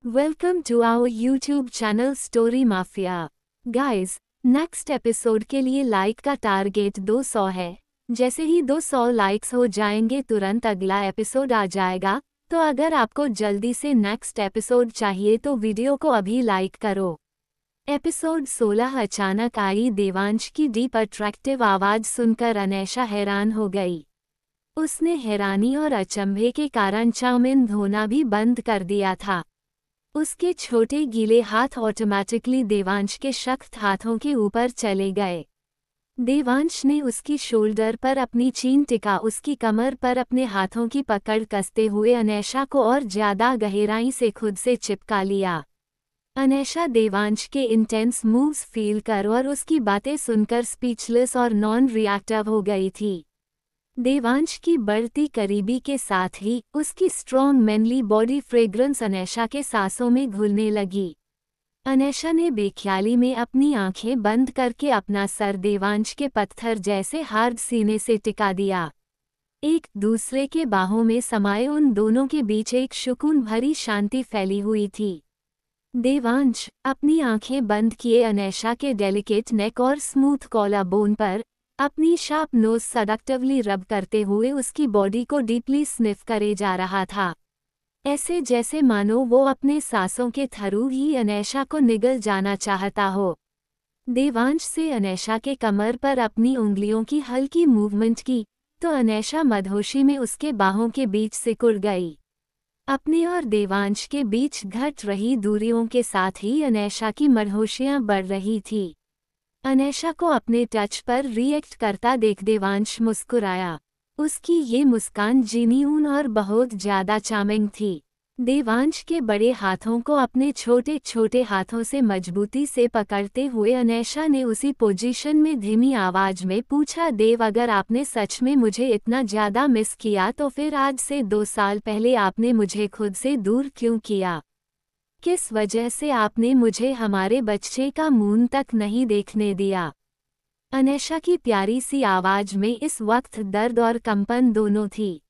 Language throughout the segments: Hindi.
Welcome to our YouTube channel Story Mafia. Guys, next episode के लिए लाइक का टारगेट 200 है। जैसे ही 200 लाइक्स हो जाएंगे तुरंत अगला एपिसोड आ जाएगा। तो अगर आपको जल्दी से नेक्स्ट एपिसोड चाहिए तो वीडियो को अभी लाइक करो। एपिसोड 16 अचानक आई देवांश की डीप अट्रैक्टिव आवाज़ सुनकर अनैशा हैरान हो गई। उसने हैरानी और अचंभे के कारण चाउमीन धोना भी बंद कर दिया था। उसके छोटे गीले हाथ ऑटोमेटिकली देवांश के सख्त हाथों के ऊपर चले गए। देवांश ने उसकी शोल्डर पर अपनी चीन टिका उसकी कमर पर अपने हाथों की पकड़ कसते हुए अनैशा को और ज्यादा गहराई से खुद से चिपका लिया। अनैशा देवांश के इंटेंस मूव्स फील कर और उसकी बातें सुनकर स्पीचलेस और नॉन रिएक्टिव हो गई थी। देवांश की बढ़ती करीबी के साथ ही उसकी स्ट्रॉन्ग मैनली बॉडी फ्रेग्रेंस अनैशा के सांसों में घुलने लगी। अनैशा ने बेख्याली में अपनी आंखें बंद करके अपना सर देवांश के पत्थर जैसे हार्ड सीने से टिका दिया। एक दूसरे के बाहों में समाये उन दोनों के बीच एक सुकून भरी शांति फैली हुई थी। देवांश अपनी आंखें बंद किए अनैशा के डेलिकेट नेक और स्मूथ कॉलर बोन पर अपनी शार्प नोज सडक्टिवली रब करते हुए उसकी बॉडी को डीपली स्निफ करे जा रहा था, ऐसे जैसे मानो वो अपने सांसों के थरू ही अनैशा को निगल जाना चाहता हो। देवांश से अनैशा के कमर पर अपनी उंगलियों की हल्की मूवमेंट की तो अनैशा मदहोशी में उसके बाहों के बीच सिकुड़ गई। अपने और देवांश के बीच घट रही दूरियों के साथ ही अनैशा की मदहोशियां बढ़ रही थी। अनैशा को अपने टच पर रिएक्ट करता देख देवांश मुस्कुराया। उसकी ये मुस्कान जेन्युइन और बहुत ज्यादा चार्मिंग थी। देवांश के बड़े हाथों को अपने छोटे छोटे हाथों से मजबूती से पकड़ते हुए अनैशा ने उसी पोजीशन में धीमी आवाज में पूछा, देव अगर आपने सच में मुझे इतना ज्यादा मिस किया तो फिर आज से 2 साल पहले आपने मुझे खुद से दूर क्यों किया? किस वजह से आपने मुझे हमारे बच्चे का मुंह तक नहीं देखने दिया? अनैशा की प्यारी सी आवाज में इस वक्त दर्द और कंपन दोनों थी।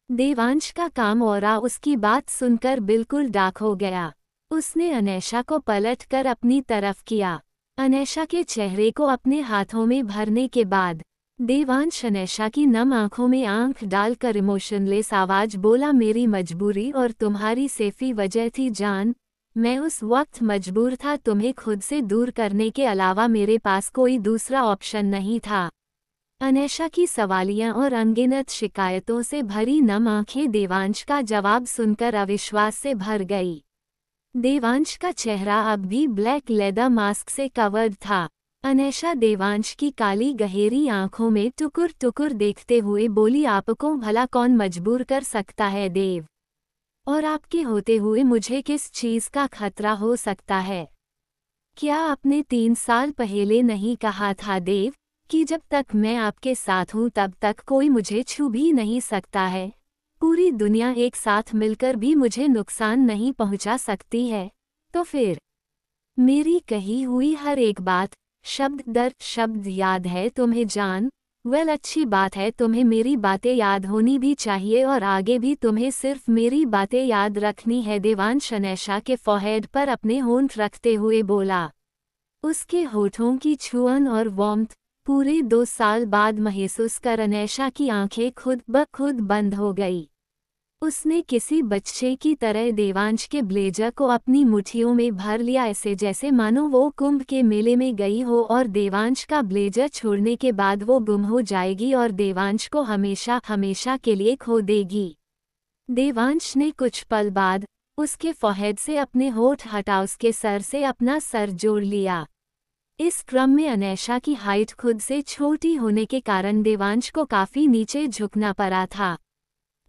देवांश का काम औरा उसकी बात सुनकर बिल्कुल डाक हो गया। उसने अनैशा को पलट कर अपनी तरफ किया। अनैशा के चेहरे को अपने हाथों में भरने के बाद देवांश अनैशा की नम आंखों में आंख डालकर इमोशनलेस आवाज बोला, मेरी मजबूरी और तुम्हारी सेफी वजह थी जान। मैं उस वक्त मजबूर था, तुम्हें खुद से दूर करने के अलावा मेरे पास कोई दूसरा ऑप्शन नहीं था। अनैशा की सवालियां और अनगिनत शिकायतों से भरी नम आंखें देवांश का जवाब सुनकर अविश्वास से भर गई। देवांश का चेहरा अब भी ब्लैक लेदर मास्क से कवर्ड था। अनैशा देवांश की काली गहरी आंखों में टुकुर टुकुर देखते हुए बोली, आपको भला कौन मजबूर कर सकता है देव? और आपके होते हुए मुझे किस चीज़ का खतरा हो सकता है? क्या आपने 3 साल पहले नहीं कहा था देव कि जब तक मैं आपके साथ हूँ तब तक कोई मुझे छू भी नहीं सकता है? पूरी दुनिया एक साथ मिलकर भी मुझे नुकसान नहीं पहुँचा सकती है। तो फिर मेरी कही हुई हर एक बात शब्द दर शब्द याद है तुम्हें जान? अच्छी बात है, तुम्हें मेरी बातें याद होनी भी चाहिए और आगे भी तुम्हें सिर्फ मेरी बातें याद रखनी है। देवांश अनैशा के फोरहेड पर अपने होंठ रखते हुए बोला। उसके होठों की छुअन और वार्मथ पूरे 2 साल बाद महसूस कर अनैशा की आंखें खुद ब खुद बंद हो गई। उसने किसी बच्चे की तरह देवांश के ब्लेजर को अपनी मुट्ठियों में भर लिया, ऐसे जैसे मानो वो कुंभ के मेले में गई हो और देवांश का ब्लेजर छोड़ने के बाद वो गुम हो जाएगी और देवांश को हमेशा हमेशा के लिए खो देगी। देवांश ने कुछ पल बाद उसके फोरहेड से अपने होठ हटा उसके सर से अपना सर जोड़ लिया। इस क्रम में अनैशा की हाइट खुद से छोटी होने के कारण देवांश को काफी नीचे झुकना पड़ा था।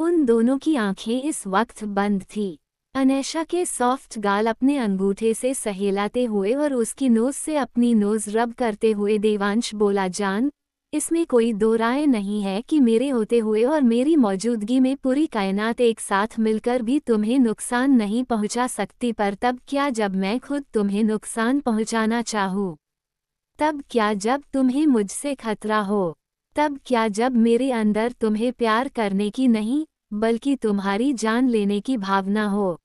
उन दोनों की आंखें इस वक्त बंद थी। अनैशा के सॉफ्ट गाल अपने अंगूठे से सहलाते हुए और उसकी नोज से अपनी नोज रब करते हुए देवांश बोला, जान इसमें कोई दो राय नहीं है कि मेरे होते हुए और मेरी मौजूदगी में पूरी कायनात एक साथ मिलकर भी तुम्हें नुकसान नहीं पहुंचा सकती, पर तब क्या जब मैं खुद तुम्हें नुकसान पहुंचाना चाहूँ? तब क्या जब तुम्हें मुझसे खतरा हो? तब क्या जब मेरे अंदर तुम्हें प्यार करने की नहीं बल्कि तुम्हारी जान लेने की भावना हो?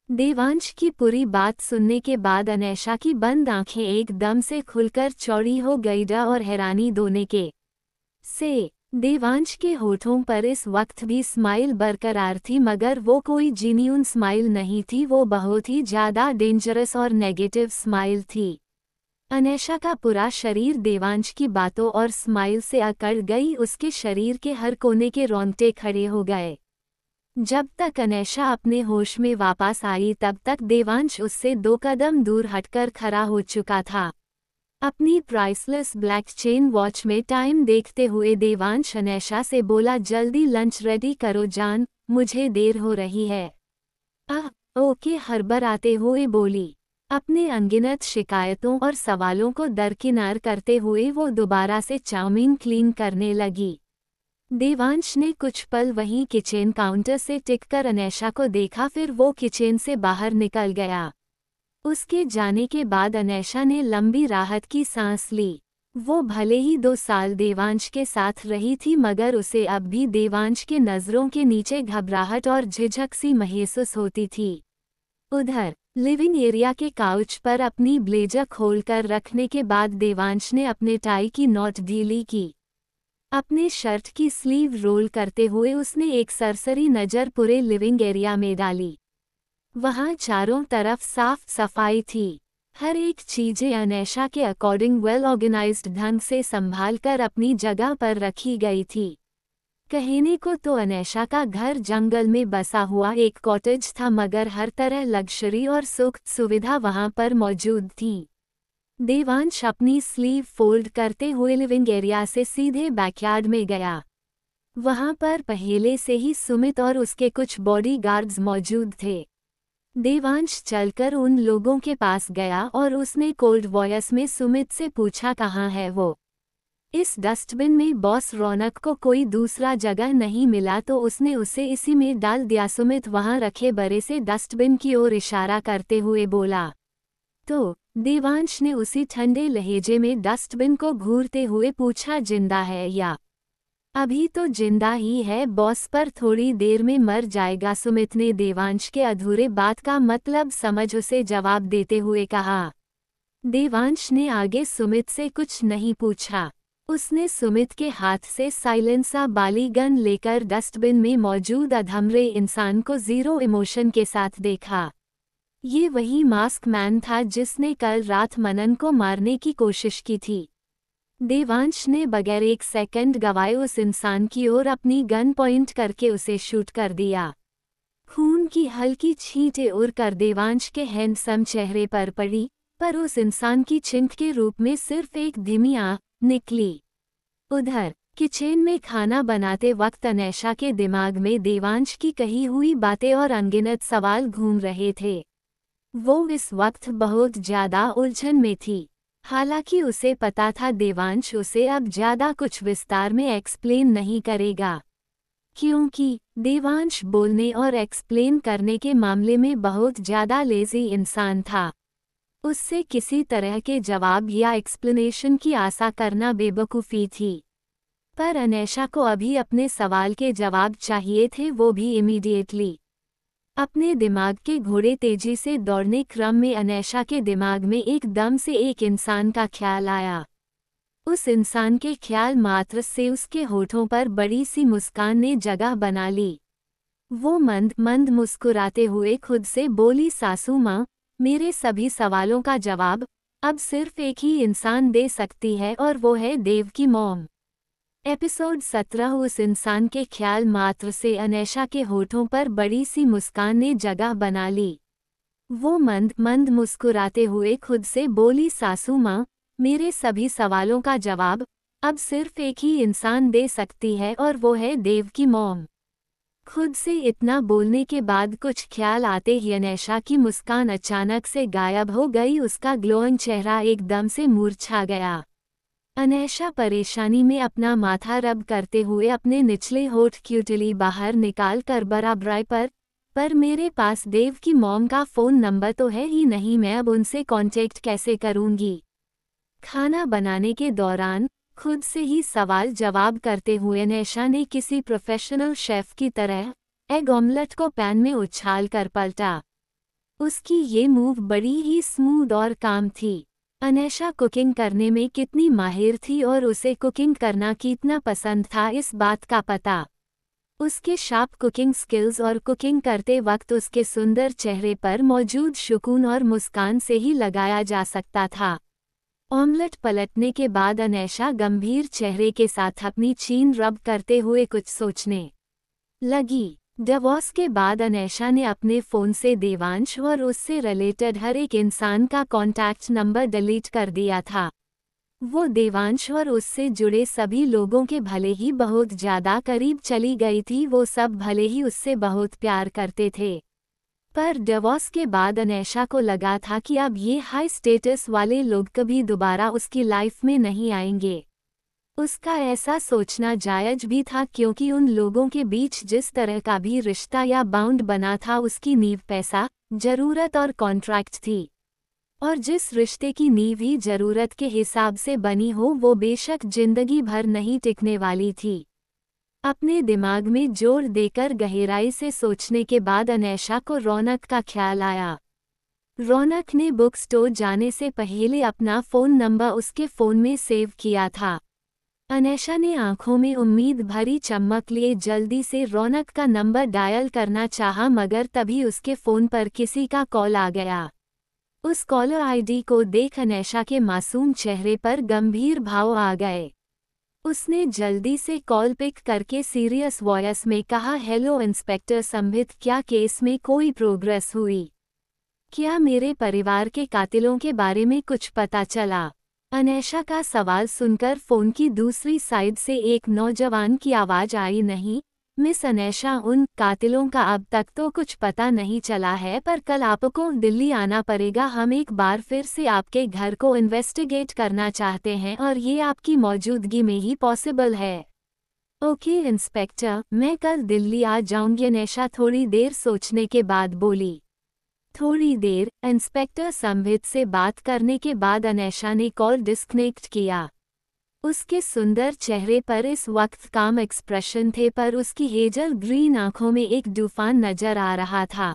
देवांश की पूरी बात सुनने के बाद अनैशा की बंद आंखें एकदम से खुलकर चौड़ी हो गई और हैरानी दोनों के से देवांश के होठों पर इस वक्त भी स्माइल बरकरार थी, मगर वो कोई जेन्युइन स्माइल नहीं थी, वो बहुत ही ज्यादा डेंजरस और नेगेटिव स्माइल थी। अनैशा का पूरा शरीर देवांश की बातों और स्माइल से अकड़ गई, उसके शरीर के हर कोने के रोंगटे खड़े हो गए। जब तक अनैशा अपने होश में वापस आई तब तक देवांश उससे 2 कदम दूर हटकर खड़ा हो चुका था। अपनी प्राइसलेस ब्लैक चेन वॉच में टाइम देखते हुए देवांश अनैशा से बोला, जल्दी लंच रेडी करो जान, मुझे देर हो रही है। ओके हड़बड़ाते हुए बोली। अपने अनगिनत शिकायतों और सवालों को दरकिनार करते हुए वो दोबारा से चाउमीन क्लीन करने लगी। देवांश ने कुछ पल वहीं किचन काउंटर से टिककर अनैशा को देखा, फिर वो किचन से बाहर निकल गया। उसके जाने के बाद अनैशा ने लंबी राहत की सांस ली। वो भले ही 2 साल देवांश के साथ रही थी, मगर उसे अब भी देवांश के नज़रों के नीचे घबराहट और झिझक सी महसूस होती थी। उधर लिविंग एरिया के काउच पर अपनी ब्लेजर खोलकर रखने के बाद देवांश ने अपने टाई की नॉट ढीली की। अपने शर्ट की स्लीव रोल करते हुए उसने एक सरसरी नज़र पूरे लिविंग एरिया में डाली। वहाँ चारों तरफ साफ सफाई थी। हर एक चीज़ें अनैशा के अकॉर्डिंग वेल ऑर्गेनाइज्ड ढंग से संभालकर अपनी जगह पर रखी गई थी। कहने को तो अनैशा का घर जंगल में बसा हुआ एक कॉटेज था, मगर हर तरह लग्जरी और सुख सुविधा वहाँ पर मौजूद थी। देवांश अपनी स्लीव फोल्ड करते हुए लिविंग एरिया से सीधे बैकयार्ड में गया। वहाँ पर पहले से ही सुमित और उसके कुछ बॉडीगार्ड्स मौजूद थे। देवांश चलकर उन लोगों के पास गया और उसने कोल्ड वॉयस में सुमित से पूछा, कहाँ है वो? इस डस्टबिन में बॉस रौनक को कोई दूसरा जगह नहीं मिला तो उसने उसे इसी में डाल दिया। सुमित वहां रखे बड़े से डस्टबिन की ओर इशारा करते हुए बोला। तो देवांश ने उसी ठंडे लहजे में डस्टबिन को घूरते हुए पूछा, जिंदा है या? अभी तो जिंदा ही है बॉस, पर थोड़ी देर में मर जाएगा। सुमित ने देवांश के अधूरे बात का मतलब समझ उसे जवाब देते हुए कहा। देवांश ने आगे सुमित से कुछ नहीं पूछा। उसने सुमित के हाथ से साइलेंसा बाली गन लेकर डस्टबिन में मौजूद अधमरे इंसान को जीरो इमोशन के साथ देखा। ये वही मास्क मैन था जिसने कल रात मनन को मारने की कोशिश की थी। देवांश ने बगैर 1 सेकंड गवाए उस इंसान की ओर अपनी गन पॉइंट करके उसे शूट कर दिया। खून की हल्की छींटें उड़कर देवांश के हैंडसम चेहरे पर पड़ी, पर उस इंसान की चिंक के रूप में सिर्फ एक धीमी आह निकली। उधर किचन में खाना बनाते वक्त अनैशा के दिमाग में देवांश की कही हुई बातें और अनगिनत सवाल घूम रहे थे। वो इस वक्त बहुत ज्यादा उलझन में थी। हालांकि उसे पता था देवांश उसे अब ज्यादा कुछ विस्तार में एक्सप्लेन नहीं करेगा, क्योंकि देवांश बोलने और एक्सप्लेन करने के मामले में बहुत ज्यादा लेजी इंसान था। उससे किसी तरह के जवाब या एक्सप्लेनेशन की आशा करना बेवकूफ़ी थी। पर अनैशा को अभी अपने सवाल के जवाब चाहिए थे, वो भी इमीडिएटली। अपने दिमाग के घोड़े तेजी से दौड़ने क्रम में अनैशा के दिमाग में एकदम से एक इंसान का ख्याल आया। उस इंसान के ख्याल मात्र से उसके होठों पर बड़ी सी मुस्कान ने जगह बना ली। वो मंद मंद मुस्कुराते हुए खुद से बोली, सासू माँ, मेरे सभी सवालों का जवाब अब सिर्फ एक ही इंसान दे सकती है और वो है देव की मॉम। एपिसोड 17। उस इंसान के ख्याल मात्र से अनैशा के होठों पर बड़ी सी मुस्कान ने जगह बना ली। वो मंद मंद मुस्कुराते हुए खुद से बोली, सासू माँ, मेरे सभी सवालों का जवाब अब सिर्फ एक ही इंसान दे सकती है और वो है देव की मॉम। खुद से इतना बोलने के बाद कुछ ख्याल आते ही अनैशा की मुस्कान अचानक से गायब हो गई। उसका ग्लोइंग चेहरा एकदम से मूर्छा गया। अनैशा परेशानी में अपना माथा रब करते हुए अपने निचले होठ क्यूटली बाहर निकाल कर बराबराई पर मेरे पास देव की मॉम का फ़ोन नंबर तो है ही नहीं, मैं अब उनसे कांटेक्ट कैसे करूंगी? खाना बनाने के दौरान खुद से ही सवाल जवाब करते हुए अनैशा ने किसी प्रोफेशनल शेफ की तरह एग ऑमलेट को पैन में उछाल कर पलटा। उसकी ये मूव बड़ी ही स्मूथ और काम थी। अनैशा कुकिंग करने में कितनी माहिर थी और उसे कुकिंग करना कितना पसंद था इस बात का पता उसके शार्प कुकिंग स्किल्स और कुकिंग करते वक्त उसके सुंदर चेहरे पर मौजूद सुकून और मुस्कान से ही लगाया जा सकता था। ऑमलेट पलटने के बाद अनैशा गंभीर चेहरे के साथ अपनी चीन रब करते हुए कुछ सोचने लगी। डिवोर्स के बाद अनैशा ने अपने फ़ोन से देवांश और उससे रिलेटेड हर एक इंसान का कॉन्टैक्ट नंबर डिलीट कर दिया था। वो देवांश और उससे जुड़े सभी लोगों के भले ही बहुत ज़्यादा करीब चली गई थी, वो सब भले ही उससे बहुत प्यार करते थे, पर डिवोर्स के बाद अनैशा को लगा था कि अब ये हाई स्टेटस वाले लोग कभी दोबारा उसकी लाइफ में नहीं आएंगे। उसका ऐसा सोचना जायज भी था क्योंकि उन लोगों के बीच जिस तरह का भी रिश्ता या बाउंड बना था उसकी नींव पैसा, ज़रूरत और कॉन्ट्रैक्ट थी। और जिस रिश्ते की नींव ही ज़रूरत के हिसाब से बनी हो वो बेशक जिंदगी भर नहीं टिकने वाली थी। अपने दिमाग में जोर देकर गहराई से सोचने के बाद अनैशा को रौनक का ख्याल आया। रौनक ने बुक स्टोर जाने से पहले अपना फ़ोन नंबर उसके फ़ोन में सेव किया था। अनैशा ने आंखों में उम्मीद भरी चमक लिए जल्दी से रौनक का नंबर डायल करना चाहा, मगर तभी उसके फ़ोन पर किसी का कॉल आ गया। उस कॉलर आईडी को देख अनैशा के मासूम चेहरे पर गंभीर भाव आ गए। उसने जल्दी से कॉल पिक करके सीरियस वॉइस में कहा, हेलो इंस्पेक्टर संबित, क्या केस में कोई प्रोग्रेस हुई? क्या मेरे परिवार के कातिलों के बारे में कुछ पता चला? अनैशा का सवाल सुनकर फ़ोन की दूसरी साइड से एक नौजवान की आवाज़ आई, नहीं मिस अनैशा, उन कातिलों का अब तक तो कुछ पता नहीं चला है, पर कल आपको दिल्ली आना पड़ेगा। हम एक बार फिर से आपके घर को इन्वेस्टिगेट करना चाहते हैं और ये आपकी मौजूदगी में ही पॉसिबल है। ओके इंस्पेक्टर, मैं कल दिल्ली आ जाऊंगी, अनैशा थोड़ी देर सोचने के बाद बोली। थोड़ी देर इंस्पेक्टर संबित से बात करने के बाद अनैशा ने कॉल डिस्कनेक्ट किया। उसके सुंदर चेहरे पर इस वक्त काम एक्सप्रेशन थे, पर उसकी हेजल ग्रीन आंखों में एक तूफान नजर आ रहा था।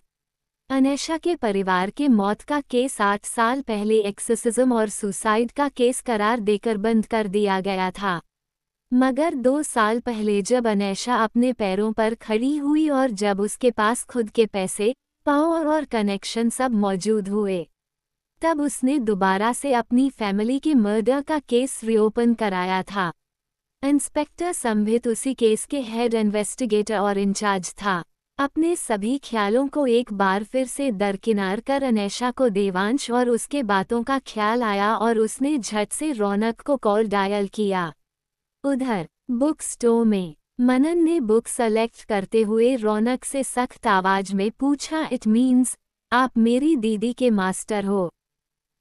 अनैशा के परिवार के मौत का केस 8 साल पहले एक्सोसिज्म और सुसाइड का केस करार देकर बंद कर दिया गया था, मगर 2 साल पहले जब अनैशा अपने पैरों पर खड़ी हुई और जब उसके पास खुद के पैसे, पावर और कनेक्शन सब मौजूद हुए, तब उसने दोबारा से अपनी फैमिली के मर्डर का केस रीओपन कराया था। इंस्पेक्टर संबित उसी केस के हेड इन्वेस्टिगेटर और इंचार्ज था। अपने सभी ख्यालों को एक बार फिर से दरकिनार कर अनैशा को देवांश और उसके बातों का ख्याल आया और उसने झट से रौनक को कॉल डायल किया। उधर बुक स्टोर में मनन ने बुक सेलेक्ट करते हुए रौनक से सख्त आवाज में पूछा, इट मीन्स आप मेरी दीदी के मास्टर हो?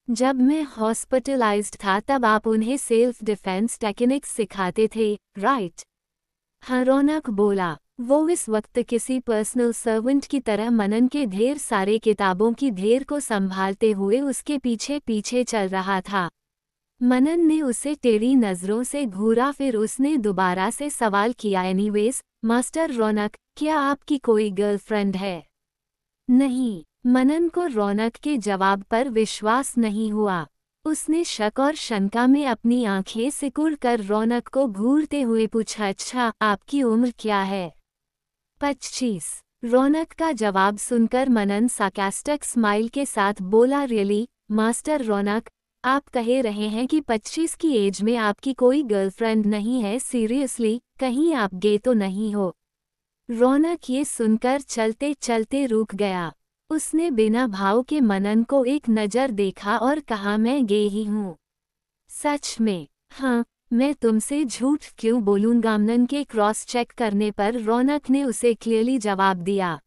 जब मैं हॉस्पिटलाइज्ड था तब आप उन्हें सेल्फ डिफेंस टेक्निक्स सिखाते थे, राइट? हाँ, रौनक बोला। वो इस वक्त किसी पर्सनल सर्वेंट की तरह मनन के ढेर सारे किताबों की ढेर को संभालते हुए उसके पीछे पीछे चल रहा था। मनन ने उसे टेढ़ी नज़रों से घूरा, फिर उसने दोबारा से सवाल किया, एनीवेज मास्टर रौनक, क्या आपकी कोई गर्लफ्रेंड है? नहीं। मनन को रौनक के जवाब पर विश्वास नहीं हुआ। उसने शक और शंका में अपनी आंखें सिकुड़ कर रौनक को घूरते हुए पूछा, अच्छा आपकी उम्र क्या है? 25। रौनक का जवाब सुनकर मनन सार्कास्टिक स्माइल के साथ बोला, रियली मास्टर रौनक, आप कह रहे हैं कि 25 की एज में आपकी कोई गर्लफ्रेंड नहीं है? सीरियसली, कहीं आप गे तो नहीं हो? रौनक ये सुनकर चलते चलते रुक गया। उसने बिना भाव के मनन को एक नज़र देखा और कहा, मैं गे ही हूँ। सच में? हाँ, मैं तुमसे झूठ क्यों बोलूँगा? मनन के क्रॉस चेक करने पर रौनक ने उसे क्लियरली जवाब दिया।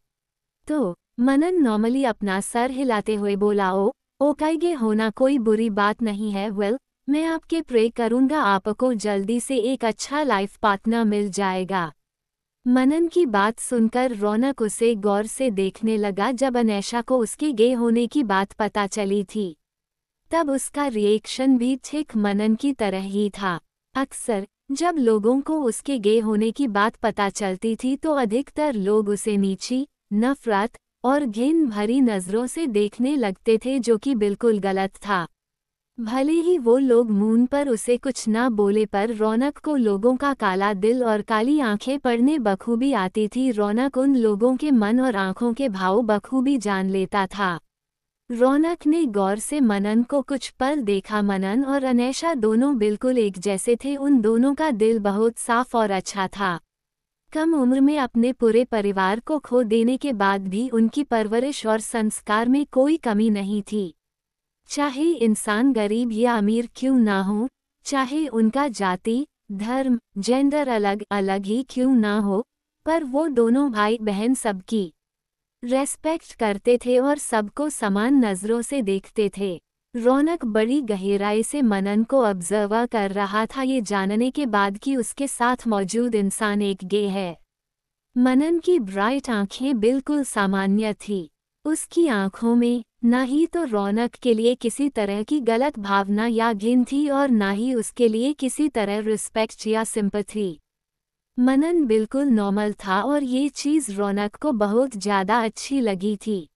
तो मनन नॉर्मली अपना सर हिलाते हुए बोला, ओकाइगे होना कोई बुरी बात नहीं है। वेल, मैं आपके प्रे करूँगा आपको जल्दी से एक अच्छा लाइफ पार्टनर मिल जाएगा। मनन की बात सुनकर रौनक उसे गौर से देखने लगा। जब अनैशा को उसके गे होने की बात पता चली थी तब उसका रिएक्शन भी ठीक मनन की तरह ही था। अक्सर जब लोगों को उसके गे होने की बात पता चलती थी तो अधिकतर लोग उसे नीची, नफरत और घिन भरी नज़रों से देखने लगते थे, जो कि बिल्कुल गलत था। भले ही वो लोग मुंह पर उसे कुछ ना बोले, पर रौनक को लोगों का काला दिल और काली आंखें पढ़ने बखूबी आती थी। रौनक उन लोगों के मन और आंखों के भाव बखूबी जान लेता था। रौनक ने गौर से मनन को कुछ पल देखा। मनन और अनैशा दोनों बिल्कुल एक जैसे थे। उन दोनों का दिल बहुत साफ और अच्छा था। कम उम्र में अपने पूरे परिवार को खो देने के बाद भी उनकी परवरिश और संस्कार में कोई कमी नहीं थी। चाहे इंसान गरीब या अमीर क्यों ना हो, चाहे उनका जाति, धर्म, जेंडर अलग अलग ही क्यों ना हो, पर वो दोनों भाई बहन सबकी रेस्पेक्ट करते थे और सबको समान नज़रों से देखते थे। रौनक बड़ी गहराई से मनन को ऑब्जर्व कर रहा था, ये जानने के बाद कि उसके साथ मौजूद इंसान एक गे है। मनन की ब्राइट आंखें बिल्कुल सामान्य थी। उसकी आंखों में ना ही तो रौनक के लिए किसी तरह की गलत भावना या घिन थी और ना ही उसके लिए किसी तरह रिस्पेक्ट या सिंपैथी। मनन बिल्कुल नॉर्मल था और ये चीज़ रौनक को बहुत ज़्यादा अच्छी लगी थी।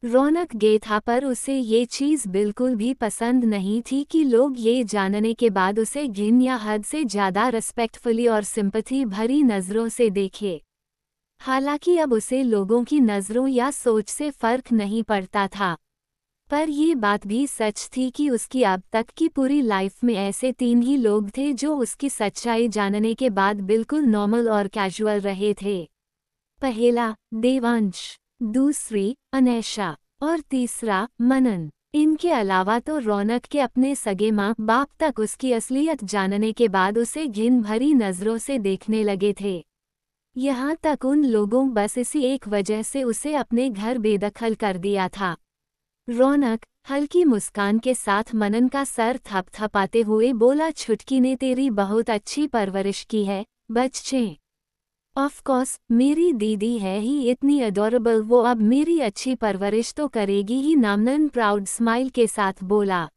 रौनक गे था, पर उसे ये चीज़ बिल्कुल भी पसंद नहीं थी कि लोग ये जानने के बाद उसे घिन या हद से ज़्यादा रिस्पेक्टफुली और सिंपैथी भरी नज़रों से देखे। हालांकि अब उसे लोगों की नज़रों या सोच से फ़र्क नहीं पड़ता था, पर ये बात भी सच थी कि उसकी अब तक की पूरी लाइफ में ऐसे 3 ही लोग थे जो उसकी सच्चाई जानने के बाद बिल्कुल नॉर्मल और कैजुअल रहे थे। पहला देवांश, दूसरी अनैशा और तीसरा मनन। इनके अलावा तो रौनक के अपने सगे माँ बाप तक उसकी असलियत जानने के बाद उसे घिन भरी नज़रों से देखने लगे थे। यहाँ तक उन लोगों बस इसी एक वजह से उसे अपने घर बेदखल कर दिया था। रौनक हल्की मुस्कान के साथ मनन का सर थपथपाते हुए बोला, छुटकी ने तेरी बहुत अच्छी परवरिश की है बच्चे। ऑफ कोर्स मेरी दीदी है ही इतनी अडोरेबल, वो अब मेरी अच्छी परवरिश तो करेगी ही, मनन प्राउड स्माइल के साथ बोला।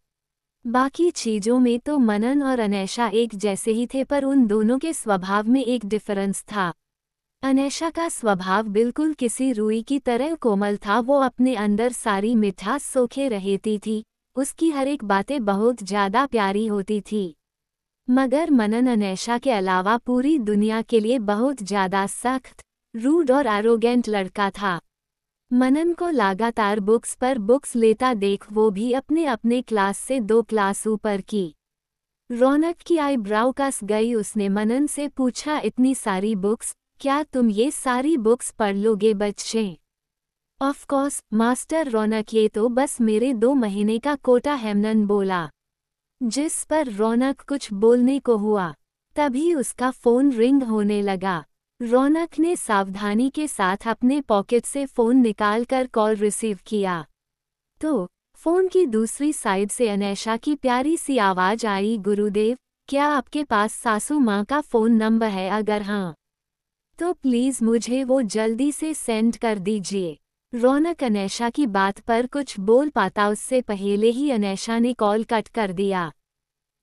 बाकी चीज़ों में तो मनन और अनैशा एक जैसे ही थे, पर उन दोनों के स्वभाव में एक डिफरेंस था। अनैशा का स्वभाव बिल्कुल किसी रुई की तरह कोमल था। वो अपने अंदर सारी मिठास सोखे रहती थी। उसकी हर एक बातें बहुत ज़्यादा प्यारी होती थी। मगर मनन अनैशा के अलावा पूरी दुनिया के लिए बहुत ज़्यादा सख्त, रूड और एरोगेंट लड़का था। मनन को लगातार बुक्स पर बुक्स लेता देख वो भी अपने अपने क्लास से 2 क्लास ऊपर की। रौनक की आईब्राउ कस गई। उसने मनन से पूछा, इतनी सारी बुक्स, क्या तुम ये सारी बुक्स पढ़ लोगे बच्चे? ऑफ कोर्स मास्टर रौनक, ये तो बस मेरे 2 महीने का कोटा है, मनन बोला। जिस पर रौनक कुछ बोलने को हुआ, तभी उसका फ़ोन रिंग होने लगा। रौनक ने सावधानी के साथ अपने पॉकेट से फ़ोन निकालकर कॉल रिसीव किया, तो फ़ोन की दूसरी साइड से अनैशा की प्यारी सी आवाज़ आई, गुरुदेव, क्या आपके पास सासू माँ का फ़ोन नंबर है? अगर हाँ तो प्लीज़ मुझे वो जल्दी से सेंड कर दीजिए। रौनक अनैशा की बात पर कुछ बोल पाता उससे पहले ही अनैशा ने कॉल कट कर दिया।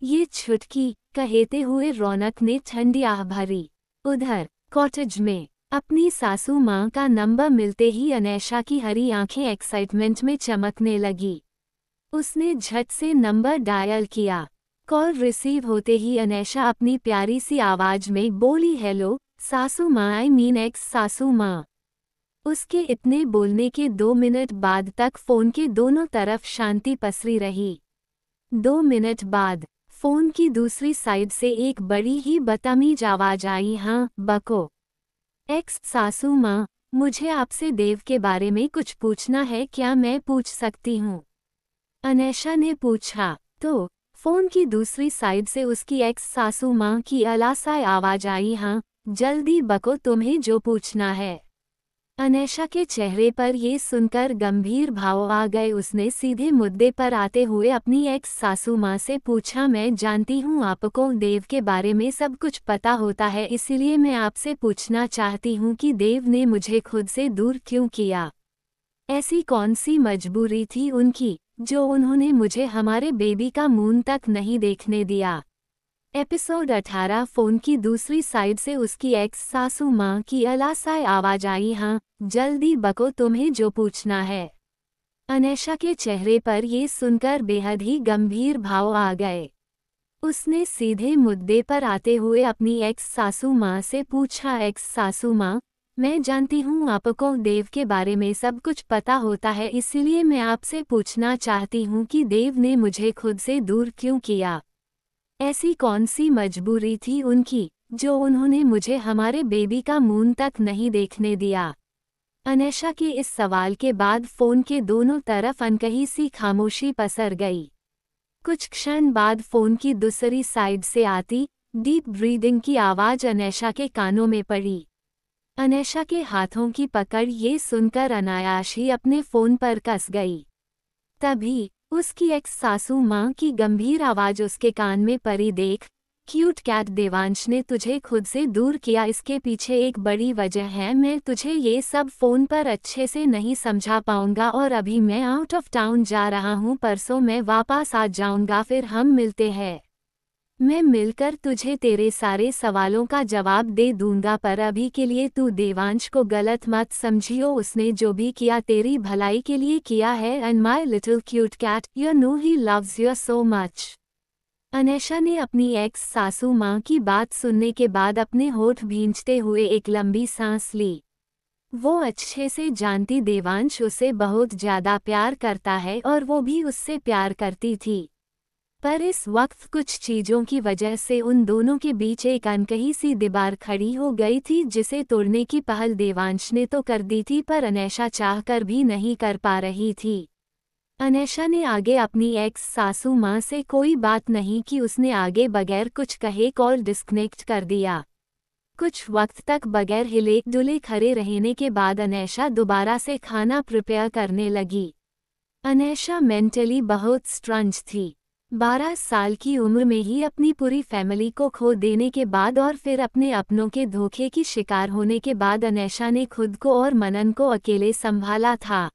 ये छुटकी, कहते हुए रौनक ने ठंडी आह भरी। उधर कॉटेज में अपनी सासू माँ का नंबर मिलते ही अनैशा की हरी आंखें एक्साइटमेंट में चमकने लगी। उसने झट से नंबर डायल किया। कॉल रिसीव होते ही अनैशा अपनी प्यारी सी आवाज़ में बोली, हेलो सासू माँ, आई मीन एक्स सासू माँ। उसके इतने बोलने के 2 मिनट बाद तक फ़ोन के दोनों तरफ शांति पसरी रही। 2 मिनट बाद फ़ोन की दूसरी साइड से एक बड़ी ही बदतमीज आवाज़ आई, हाँ बको। एक्स सासू माँ, मुझे आपसे देव के बारे में कुछ पूछना है, क्या मैं पूछ सकती हूँ? अनैशा ने पूछा। तो फ़ोन की दूसरी साइड से उसकी एक्स सासू माँ की अलासाई आवाज़ आई, हाँ जल्दी बको, तुम्हें जो पूछना है। अनैशा के चेहरे पर ये सुनकर गंभीर भाव आ गए। उसने सीधे मुद्दे पर आते हुए अपनी एक्स सासू माँ से पूछा, मैं जानती हूँ आपको देव के बारे में सब कुछ पता होता है, इसलिए मैं आपसे पूछना चाहती हूँ कि देव ने मुझे खुद से दूर क्यों किया? ऐसी कौन सी मजबूरी थी उनकी, जो उन्होंने मुझे हमारे बेबी का मुंह तक नहीं देखने दिया? एपिसोड 18 फोन की दूसरी साइड से उसकी एक्स सासू माँ की अलासाई आवाज आई। हाँ जल्दी बको, तुम्हें जो पूछना है। अनैशा के चेहरे पर ये सुनकर बेहद ही गंभीर भाव आ गए। उसने सीधे मुद्दे पर आते हुए अपनी एक्स सासू माँ से पूछा, एक्स सासू माँ, मैं जानती हूँ आपको देव के बारे में सब कुछ पता होता है, इसलिए मैं आपसे पूछना चाहती हूँ कि देव ने मुझे खुद से दूर क्यों किया। ऐसी कौन सी मजबूरी थी उनकी जो उन्होंने मुझे हमारे बेबी का मुंह तक नहीं देखने दिया। अनैशा के इस सवाल के बाद फोन के दोनों तरफ अनकही सी खामोशी पसर गई। कुछ क्षण बाद फोन की दूसरी साइड से आती डीप ब्रीदिंग की आवाज अनैशा के कानों में पड़ी। अनैशा के हाथों की पकड़ ये सुनकर अनायास ही अपने फोन पर कस गई। तभी उसकी एक्स सासू माँ की गंभीर आवाज उसके कान में पड़ी, देख क्यूट कैट, देवांश ने तुझे खुद से दूर किया, इसके पीछे एक बड़ी वजह है। मैं तुझे ये सब फोन पर अच्छे से नहीं समझा पाऊंगा और अभी मैं आउट ऑफ टाउन जा रहा हूँ, परसों मैं वापस आ जाऊंगा, फिर हम मिलते हैं। मैं मिलकर तुझे तेरे सारे सवालों का जवाब दे दूंगा, पर अभी के लिए तू देवांश को गलत मत समझियो, उसने जो भी किया तेरी भलाई के लिए किया है। And my little cute cat, you know he loves you so much. Anaisha ने अपनी एक्स सासू माँ की बात सुनने के बाद अपने होठ भींचते हुए एक लंबी सांस ली। वो अच्छे से जानती देवांश उसे बहुत ज्यादा प्यार करता है और वो भी उससे प्यार करती थी, पर इस वक्त कुछ चीजों की वजह से उन दोनों के बीच एक अनकही सी दीवार खड़ी हो गई थी, जिसे तोड़ने की पहल देवांश ने तो कर दी थी पर अनैशा चाहकर भी नहीं कर पा रही थी। अनैशा ने आगे अपनी एक्स सासू माँ से कोई बात नहीं की, उसने आगे बगैर कुछ कहे कॉल डिस्कनेक्ट कर दिया। कुछ वक्त तक बगैर हिले डुले खड़े रहने के बाद अनैशा दोबारा से खाना प्रिपेयर करने लगी। अनैशा मेंटली बहुत स्ट्रंज थी। 12 साल की उम्र में ही अपनी पूरी फैमिली को खो देने के बाद और फिर अपने अपनों के धोखे की शिकार होने के बाद अनैशा ने खुद को और मनन को अकेले संभाला था।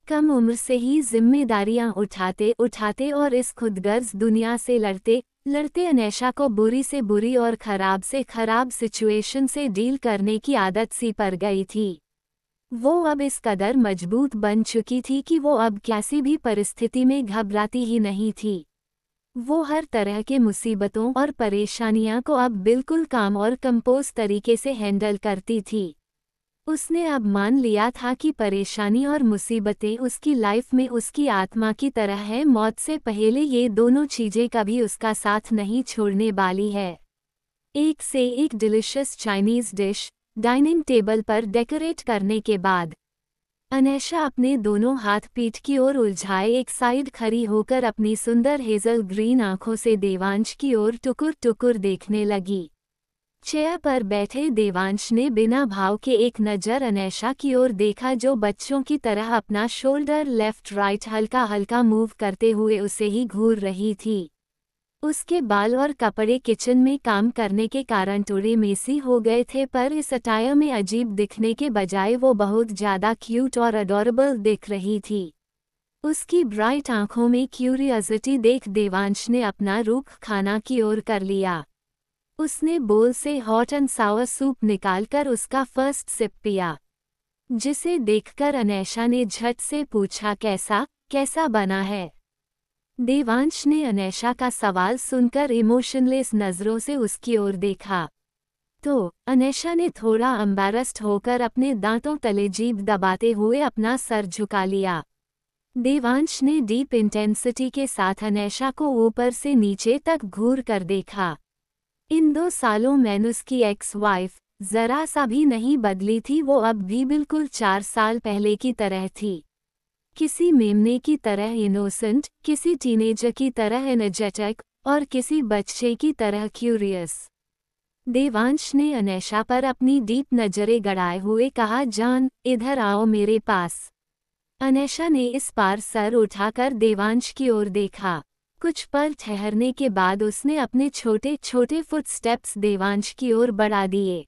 कम उम्र से ही जिम्मेदारियां उठाते उठाते और इस खुदगर्ज दुनिया से लड़ते लड़ते अनैशा को बुरी से बुरी और खराब से खराब सिचुएशन से डील करने की आदत सी पड़ गई थी। वो अब इस कदर मजबूत बन चुकी थी कि वो अब कैसी भी परिस्थिति में घबराती ही नहीं थी। वो हर तरह के मुसीबतों और परेशानियां को अब बिल्कुल काम और कंपोज तरीके से हैंडल करती थी। उसने अब मान लिया था कि परेशानी और मुसीबतें उसकी लाइफ में उसकी आत्मा की तरह है, मौत से पहले ये दोनों चीजें कभी उसका साथ नहीं छोड़ने वाली है। एक से एक delicious Chinese dish dining table पर डेकोरेट करने के बाद अनैशा अपने दोनों हाथ पीठ की ओर उलझाए एक साइड खड़ी होकर अपनी सुंदर हेजल ग्रीन आंखों से देवांश की ओर टुकुर टुकुर देखने लगी। चेयर पर बैठे देवांश ने बिना भाव के एक नज़र अनैशा की ओर देखा, जो बच्चों की तरह अपना शोल्डर लेफ्ट राइट हल्का हल्का मूव करते हुए उसे ही घूर रही थी। उसके बाल और कपड़े किचन में काम करने के कारण थोड़े मेसी हो गए थे, पर इस अटायर में अजीब दिखने के बजाय वो बहुत ज़्यादा क्यूट और अडोरेबल दिख रही थी। उसकी ब्राइट आंखों में क्यूरियोसिटी देख देवांश ने अपना रुख खाना की ओर कर लिया। उसने बोल से हॉट एंड सावर सूप निकालकर उसका फर्स्ट सिप पिया, जिसे देखकर अनैशा ने झट से पूछा, कैसा कैसा बना है। देवांश ने अनैशा का सवाल सुनकर इमोशनलेस नज़रों से उसकी ओर देखा तो अनैशा ने थोड़ा एम्बैरेस्ड होकर अपने दांतों तले जीभ दबाते हुए अपना सर झुका लिया। देवांश ने डीप इंटेंसिटी के साथ अनैशा को ऊपर से नीचे तक घूर कर देखा। इन 2 सालों में उसकी एक्स वाइफ जरा सा भी नहीं बदली थी, वो अब भी बिल्कुल 4 साल पहले की तरह थी। किसी मेमने की तरह इनोसेंट, किसी टीनेजर की तरह एनर्जेटिक और किसी बच्चे की तरह क्यूरियस। देवांश ने अनैशा पर अपनी डीप नजरें गड़ाए हुए कहा, जान इधर आओ मेरे पास। अनैशा ने इस बार सर उठाकर देवांश की ओर देखा। कुछ पल ठहरने के बाद उसने अपने छोटे छोटे फुटस्टेप्स देवांश की ओर बढ़ा दिए।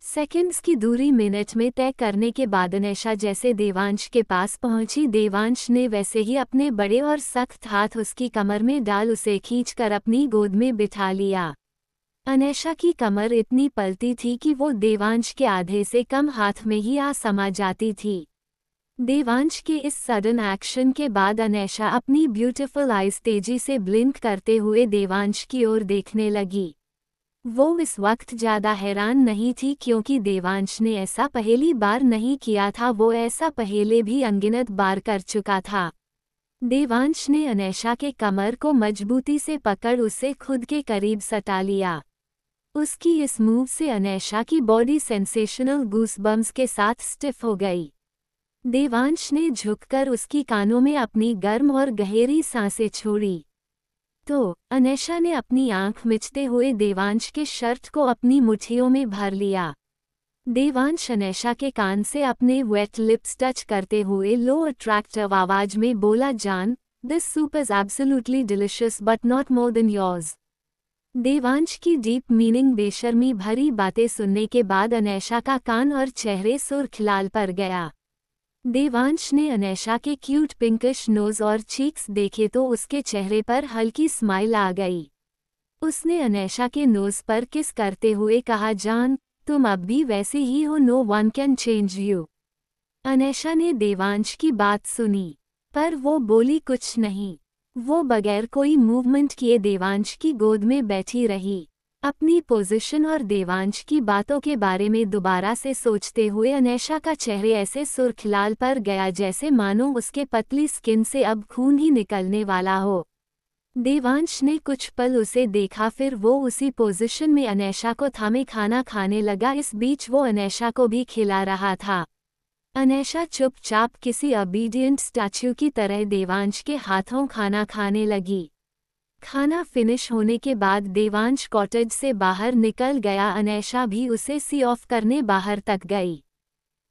सेकंड्स की दूरी मिनट में तय करने के बाद अनैशा जैसे देवांश के पास पहुंची, देवांश ने वैसे ही अपने बड़े और सख्त हाथ उसकी कमर में डाल उसे खींचकर अपनी गोद में बिठा लिया। अनैशा की कमर इतनी पलती थी कि वो देवांश के आधे से कम हाथ में ही आ समा जाती थी। देवांश के इस सडन एक्शन के बाद अनैशा अपनी ब्यूटीफुल आइज तेजी से ब्लिंक करते हुए देवांश की ओर देखने लगी। वो इस वक्त ज्यादा हैरान नहीं थी क्योंकि देवांश ने ऐसा पहली बार नहीं किया था, वो ऐसा पहले भी अनगिनत बार कर चुका था। देवांश ने अनैशा के कमर को मजबूती से पकड़ उसे खुद के करीब सटा लिया। उसकी इस मूव से अनैशा की बॉडी सेंसेशनल गूसबम्स के साथ स्टिफ हो गई। देवांश ने झुककर उसकी कानों में अपनी गर्म और गहरी सांसें छोड़ी तो अनैशा ने अपनी आंख मिचते हुए देवांश के शर्ट को अपनी मुट्ठियों में भर लिया। देवांश अनैशा के कान से अपने वेट लिप्स टच करते हुए लो अट्रैक्टिव आवाज में बोला, जान, this soup is absolutely delicious but not more than yours. Devansh की डीप मीनिंग बेशर्मी भरी बातें सुनने के बाद अनैशा का कान और चेहरे सुर्ख लाल पड़ गया। देवांश ने अनैशा के क्यूट पिंकिश नोज और चीक्स देखे तो उसके चेहरे पर हल्की स्माइल आ गई। उसने अनैशा के नोज पर किस करते हुए कहा, जान, तुम अब भी वैसी ही हो, no one can change you. Anaisha ने देवांश की बात सुनी पर वो बोली कुछ नहीं। वो बगैर कोई मूवमेंट किए देवांश की गोद में बैठी रही, अपनी पोजीशन और देवांश की बातों के बारे में दोबारा से सोचते हुए अनैशा का चेहरे ऐसे सुर्ख लाल पड़ गया जैसे मानो उसके पतली स्किन से अब खून ही निकलने वाला हो। देवांश ने कुछ पल उसे देखा, फिर वो उसी पोजीशन में अनैशा को थामे खाना खाने लगा। इस बीच वो अनैशा को भी खिला रहा था। अनैशा चुपचाप किसी ओबीडिएंट स्टैच्यू की तरह देवांश के हाथों खाना खाने लगी। खाना फिनिश होने के बाद देवांश कॉटेज से बाहर निकल गया। अनैशा भी उसे सी ऑफ करने बाहर तक गई।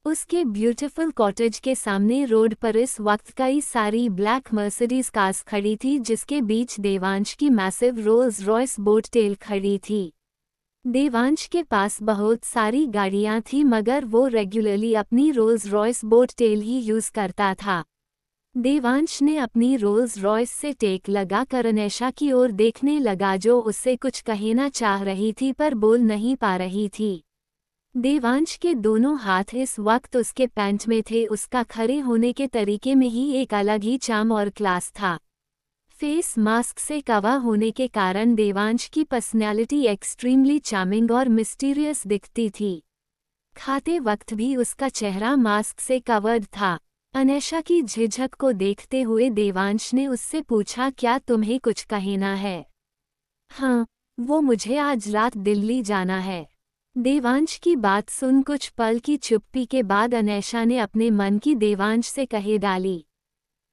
उसके ब्यूटीफुल कॉटेज के सामने रोड पर इस वक्त कई सारी ब्लैक मर्सिडीज कार्स खड़ी थी, जिसके बीच देवांश की massive Rolls Royce boat tail खड़ी थी। देवांश के पास बहुत सारी गाड़ियां थी मगर वो रेगुलरली अपनी रोल्स रॉयस बोट टेल ही यूज करता था। देवांश ने अपनी रोल्स रॉयस से टेक लगा कर अनैशा की ओर देखने लगा, जो उससे कुछ कहना चाह रही थी पर बोल नहीं पा रही थी। देवांश के दोनों हाथ इस वक्त उसके पैंट में थे। उसका खड़े होने के तरीके में ही एक अलग ही चार्म और क्लास था। फेस मास्क से कवर होने के कारण देवांश की पर्सनैलिटी एक्सट्रीमली चार्मिंग और मिस्टीरियस दिखती थी। खाते वक्त भी उसका चेहरा मास्क से कवर्ड था। अनैशा की झिझक को देखते हुए देवांश ने उससे पूछा, क्या तुम्हें कुछ कहना है? हाँ, वो मुझे आज रात दिल्ली जाना है। देवांश की बात सुन कुछ पल की चुप्पी के बाद अनैशा ने अपने मन की देवांश से कहे डाली,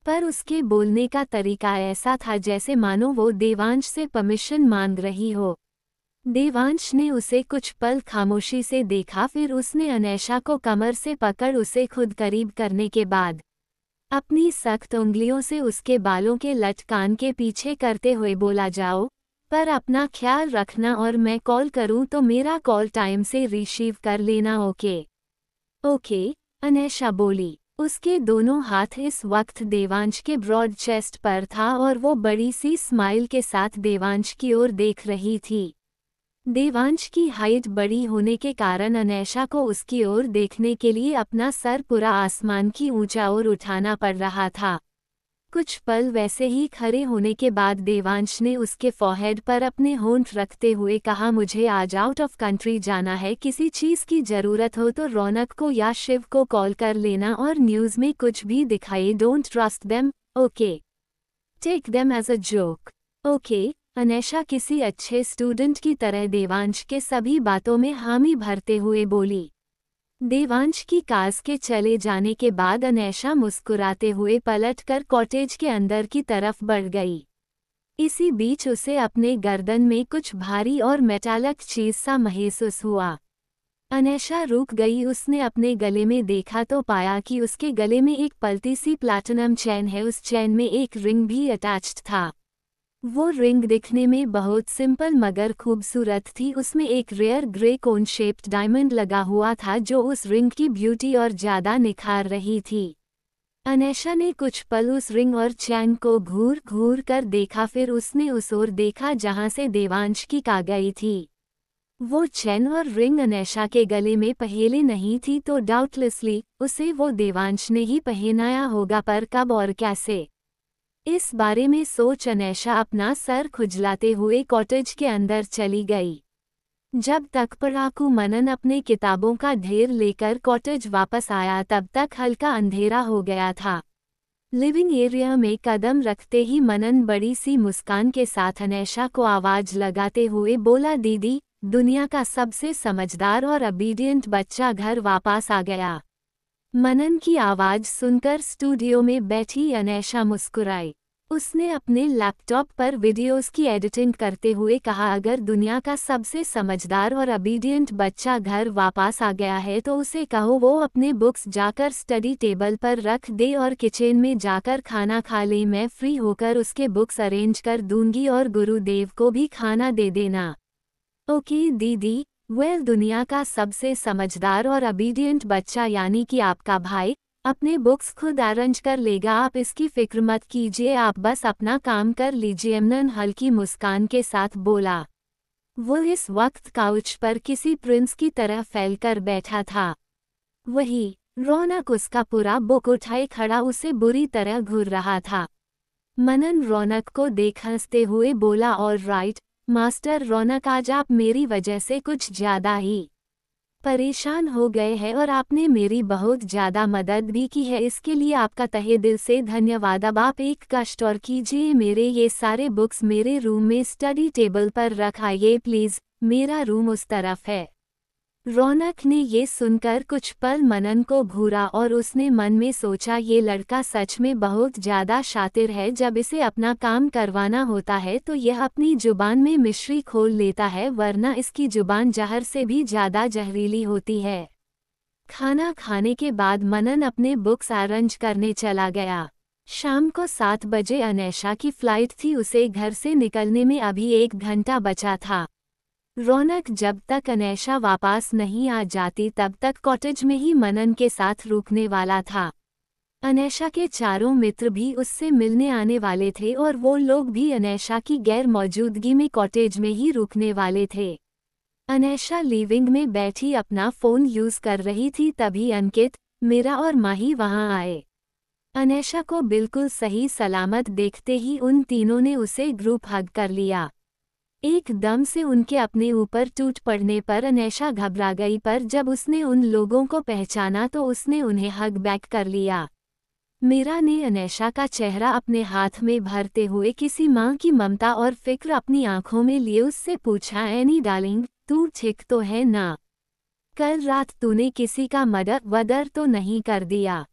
पर उसके बोलने का तरीका ऐसा था जैसे मानो वो देवांश से परमिशन मांग रही हो। देवांश ने उसे कुछ पल खामोशी से देखा, फिर उसने अनैशा को कमर से पकड़ उसे खुद करीब करने के बाद अपनी सख्त उंगलियों से उसके बालों के लटकान के पीछे करते हुए बोला, जाओ, पर अपना ख्याल रखना और मैं कॉल करूं तो मेरा कॉल टाइम से रिसीव कर लेना, ओके? ओके, अनैशा बोली। उसके दोनों हाथ इस वक्त देवांश के ब्रॉड चेस्ट पर था और वो बड़ी सी स्माइल के साथ देवांश की ओर देख रही थी। देवांश की हाइट बड़ी होने के कारण अनैशा को उसकी ओर देखने के लिए अपना सर पूरा आसमान की ऊंचा ओर उठाना पड़ रहा था। कुछ पल वैसे ही खड़े होने के बाद देवांश ने उसके फोरहेड पर अपने होंठ रखते हुए कहा, मुझे आज आउट ऑफ कंट्री जाना है। किसी चीज की जरूरत हो तो रौनक को या शिव को कॉल कर लेना और न्यूज में कुछ भी दिखाए, don't trust them, okay? Take them as a joke, okay? Anaisha किसी अच्छे स्टूडेंट की तरह देवांश के सभी बातों में हामी भरते हुए बोली। देवांश की कार के चले जाने के बाद अनैशा मुस्कुराते हुए पलटकर कॉटेज के अंदर की तरफ बढ़ गई। इसी बीच उसे अपने गर्दन में कुछ भारी और मेटालिक चीज सा महसूस हुआ। अनैशा रुक गई। उसने अपने गले में देखा तो पाया कि उसके गले में एक पलती सी प्लैटिनम चेन है। उस चेन में एक रिंग भी अटैच्ड था। वो रिंग दिखने में बहुत सिंपल मगर खूबसूरत थी। उसमें एक रेयर ग्रे कोन शेप्ड डायमंड लगा हुआ था जो उस रिंग की ब्यूटी और ज्यादा निखार रही थी। अनैशा ने कुछ पल उस रिंग और चैन को घूर घूर कर देखा, फिर उसने उस ओर देखा जहां से देवांश की का गई थी। वो चैन और रिंग अनैशा के गले में पहले नहीं थी तो डाउटलेसली उसे वो देवांश ने ही पहनाया होगा, पर कब और कैसे, इस बारे में सोच अनैशा अपना सर खुजलाते हुए कॉटेज के अंदर चली गई। जब तक पढ़ाकू मनन अपने किताबों का ढेर लेकर कॉटेज वापस आया तब तक हल्का अंधेरा हो गया था। लिविंग एरिया में कदम रखते ही मनन बड़ी सी मुस्कान के साथ अनैशा को आवाज लगाते हुए बोला, दीदी, दुनिया का सबसे समझदार और ओबीडिएंट बच्चा घर वापस आ गया। मनन की आवाज सुनकर स्टूडियो में बैठी अनैशा मुस्कुराई। उसने अपने लैपटॉप पर वीडियोस की एडिटिंग करते हुए कहा, अगर दुनिया का सबसे समझदार और ओबीडिएंट बच्चा घर वापस आ गया है तो उसे कहो वो अपने बुक्स जाकर स्टडी टेबल पर रख दे और किचन में जाकर खाना खा ले। मैं फ्री होकर उसके बुक्स अरेंज कर दूंगी और गुरुदेव को भी खाना दे देना। ओके दीदी। वेल, दुनिया का सबसे समझदार और ओबीडिएंट बच्चा यानी कि आपका भाई अपने बुक्स खुद अरेंज कर लेगा, आप इसकी फिक्र मत कीजिए, आप बस अपना काम कर लीजिए। मनन हल्की मुस्कान के साथ बोला। वो इस वक्त काउच पर किसी प्रिंस की तरह फैलकर बैठा था। वही रौनक उसका पूरा बुक उठाए खड़ा उसे बुरी तरह घूर रहा था। मनन रौनक को देख हंसते हुए बोला, ऑल राइट मास्टर रौनक, आज आप मेरी वजह से कुछ ज्यादा ही परेशान हो गए हैं और आपने मेरी बहुत ज़्यादा मदद भी की है, इसके लिए आपका तहे दिल से धन्यवाद। अब आप एक कष्ट और कीजिए, मेरे ये सारे बुक्स मेरे रूम में स्टडी टेबल पर रखाइए प्लीज़, मेरा रूम उस तरफ है। रौनक ने ये सुनकर कुछ पल मनन को घूरा और उसने मन में सोचा, ये लड़का सच में बहुत ज़्यादा शातिर है। जब इसे अपना काम करवाना होता है तो यह अपनी जुबान में मिश्री खोल लेता है, वरना इसकी जुबान जहर से भी ज़्यादा जहरीली होती है। खाना खाने के बाद मनन अपने बुक्स अरेंज करने चला गया। शाम को 7 बजे अनैशा की फ्लाइट थी, उसे घर से निकलने में अभी 1 घंटा बचा था। रौनक जब तक अनैशा वापस नहीं आ जाती तब तक कॉटेज में ही मनन के साथ रुकने वाला था। अनैशा के चारों मित्र भी उससे मिलने आने वाले थे और वो लोग भी अनैशा की गैर मौजूदगी में कॉटेज में ही रुकने वाले थे। अनैशा लिविंग में बैठी अपना फ़ोन यूज़ कर रही थी, तभी अंकित, मीरा और माही वहां आए। अनैशा को बिल्कुल सही सलामत देखते ही उन तीनों ने उसे ग्रुप हग कर लिया। एकदम से उनके अपने ऊपर टूट पड़ने पर अनैशा घबरा गई, पर जब उसने उन लोगों को पहचाना तो उसने उन्हें हग बैक कर लिया। मीरा ने अनैशा का चेहरा अपने हाथ में भरते हुए किसी माँ की ममता और फिक्र अपनी आंखों में लिए उससे पूछा, एनी डार्लिंग, तू ठीक तो है ना? कल रात तूने किसी का मर्डर वदर तो नहीं कर दिया?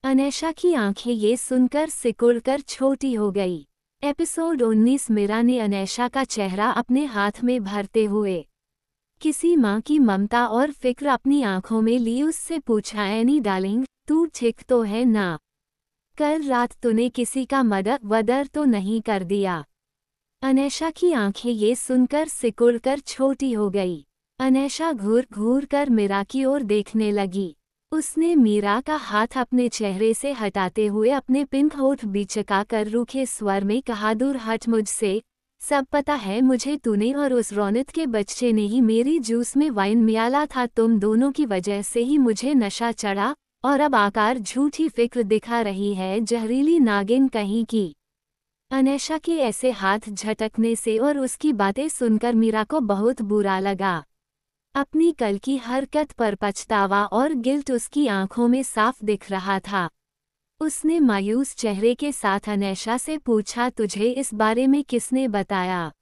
अनैशा की आंखें ये सुनकर सिकुड़कर छोटी हो गई। एपिसोड 19। मीरा ने अनैशा का चेहरा अपने हाथ में भरते हुए किसी माँ की ममता और फिक्र अपनी आंखों में ली उससे पूछा, एनी डार्लिंग, तू ठीक तो है ना? कल रात तूने किसी का मर्डर वदर तो नहीं कर दिया? अनैशा की आंखें ये सुनकर सिकुड़कर छोटी हो गई। अनैशा घूर घूर कर मीरा की ओर देखने लगी। उसने मीरा का हाथ अपने चेहरे से हटाते हुए अपने पिंक होठ बिचका कर रूखे स्वर में कहा, दूर हट मुझसे, सब पता है मुझे, तूने और उस रौनक के बच्चे ने ही मेरी जूस में वाइन मिलाया था, तुम दोनों की वजह से ही मुझे नशा चढ़ा और अब आकार झूठी फिक्र दिखा रही है, जहरीली नागिन कहीं की। अनैशा के ऐसे हाथ झटकने से और उसकी बातें सुनकर मीरा को बहुत बुरा लगा। अपनी कल की हरकत पर पछतावा और गिल्ट उसकी आंखों में साफ दिख रहा था। उसने मायूस चेहरे के साथ अनैशा से पूछा, तुझे इस बारे में किसने बताया?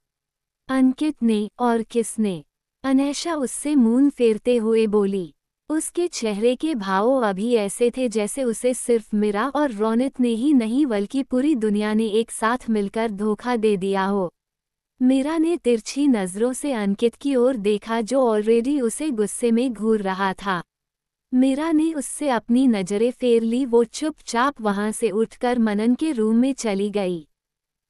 अंकित ने। और किसने? अनैशा उससे मुंह फेरते हुए बोली। उसके चेहरे के भाव अभी ऐसे थे जैसे उसे सिर्फ मीरा और रौनक ने ही नहीं बल्कि पूरी दुनिया ने एक साथ मिलकर धोखा दे दिया हो। मीरा ने तिरछी नज़रों से अंकित की ओर देखा जो ऑलरेडी उसे गुस्से में घूर रहा था। मीरा ने उससे अपनी नज़रें फेर ली। वो चुपचाप वहां से उठकर मनन के रूम में चली गई।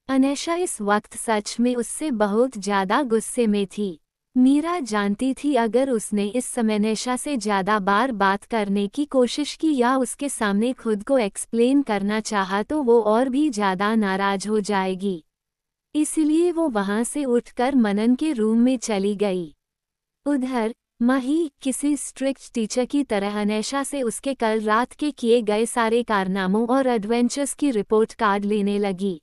अनैशा इस वक्त सच में उससे बहुत ज्यादा गुस्से में थी। मीरा जानती थी अगर उसने इस समय नैशा से ज्यादा बार बात करने की कोशिश की या उसके सामने खुद को एक्सप्लेन करना चाहा तो वो और भी ज्यादा नाराज हो जाएगी। इसलिए वो वहां से उठकर मनन के रूम में चली गई। उधर माही किसी स्ट्रिक्ट टीचर की तरह अनैशा से उसके कल रात के किए गए सारे कारनामों और एडवेंचर्स की रिपोर्ट कार्ड लेने लगी।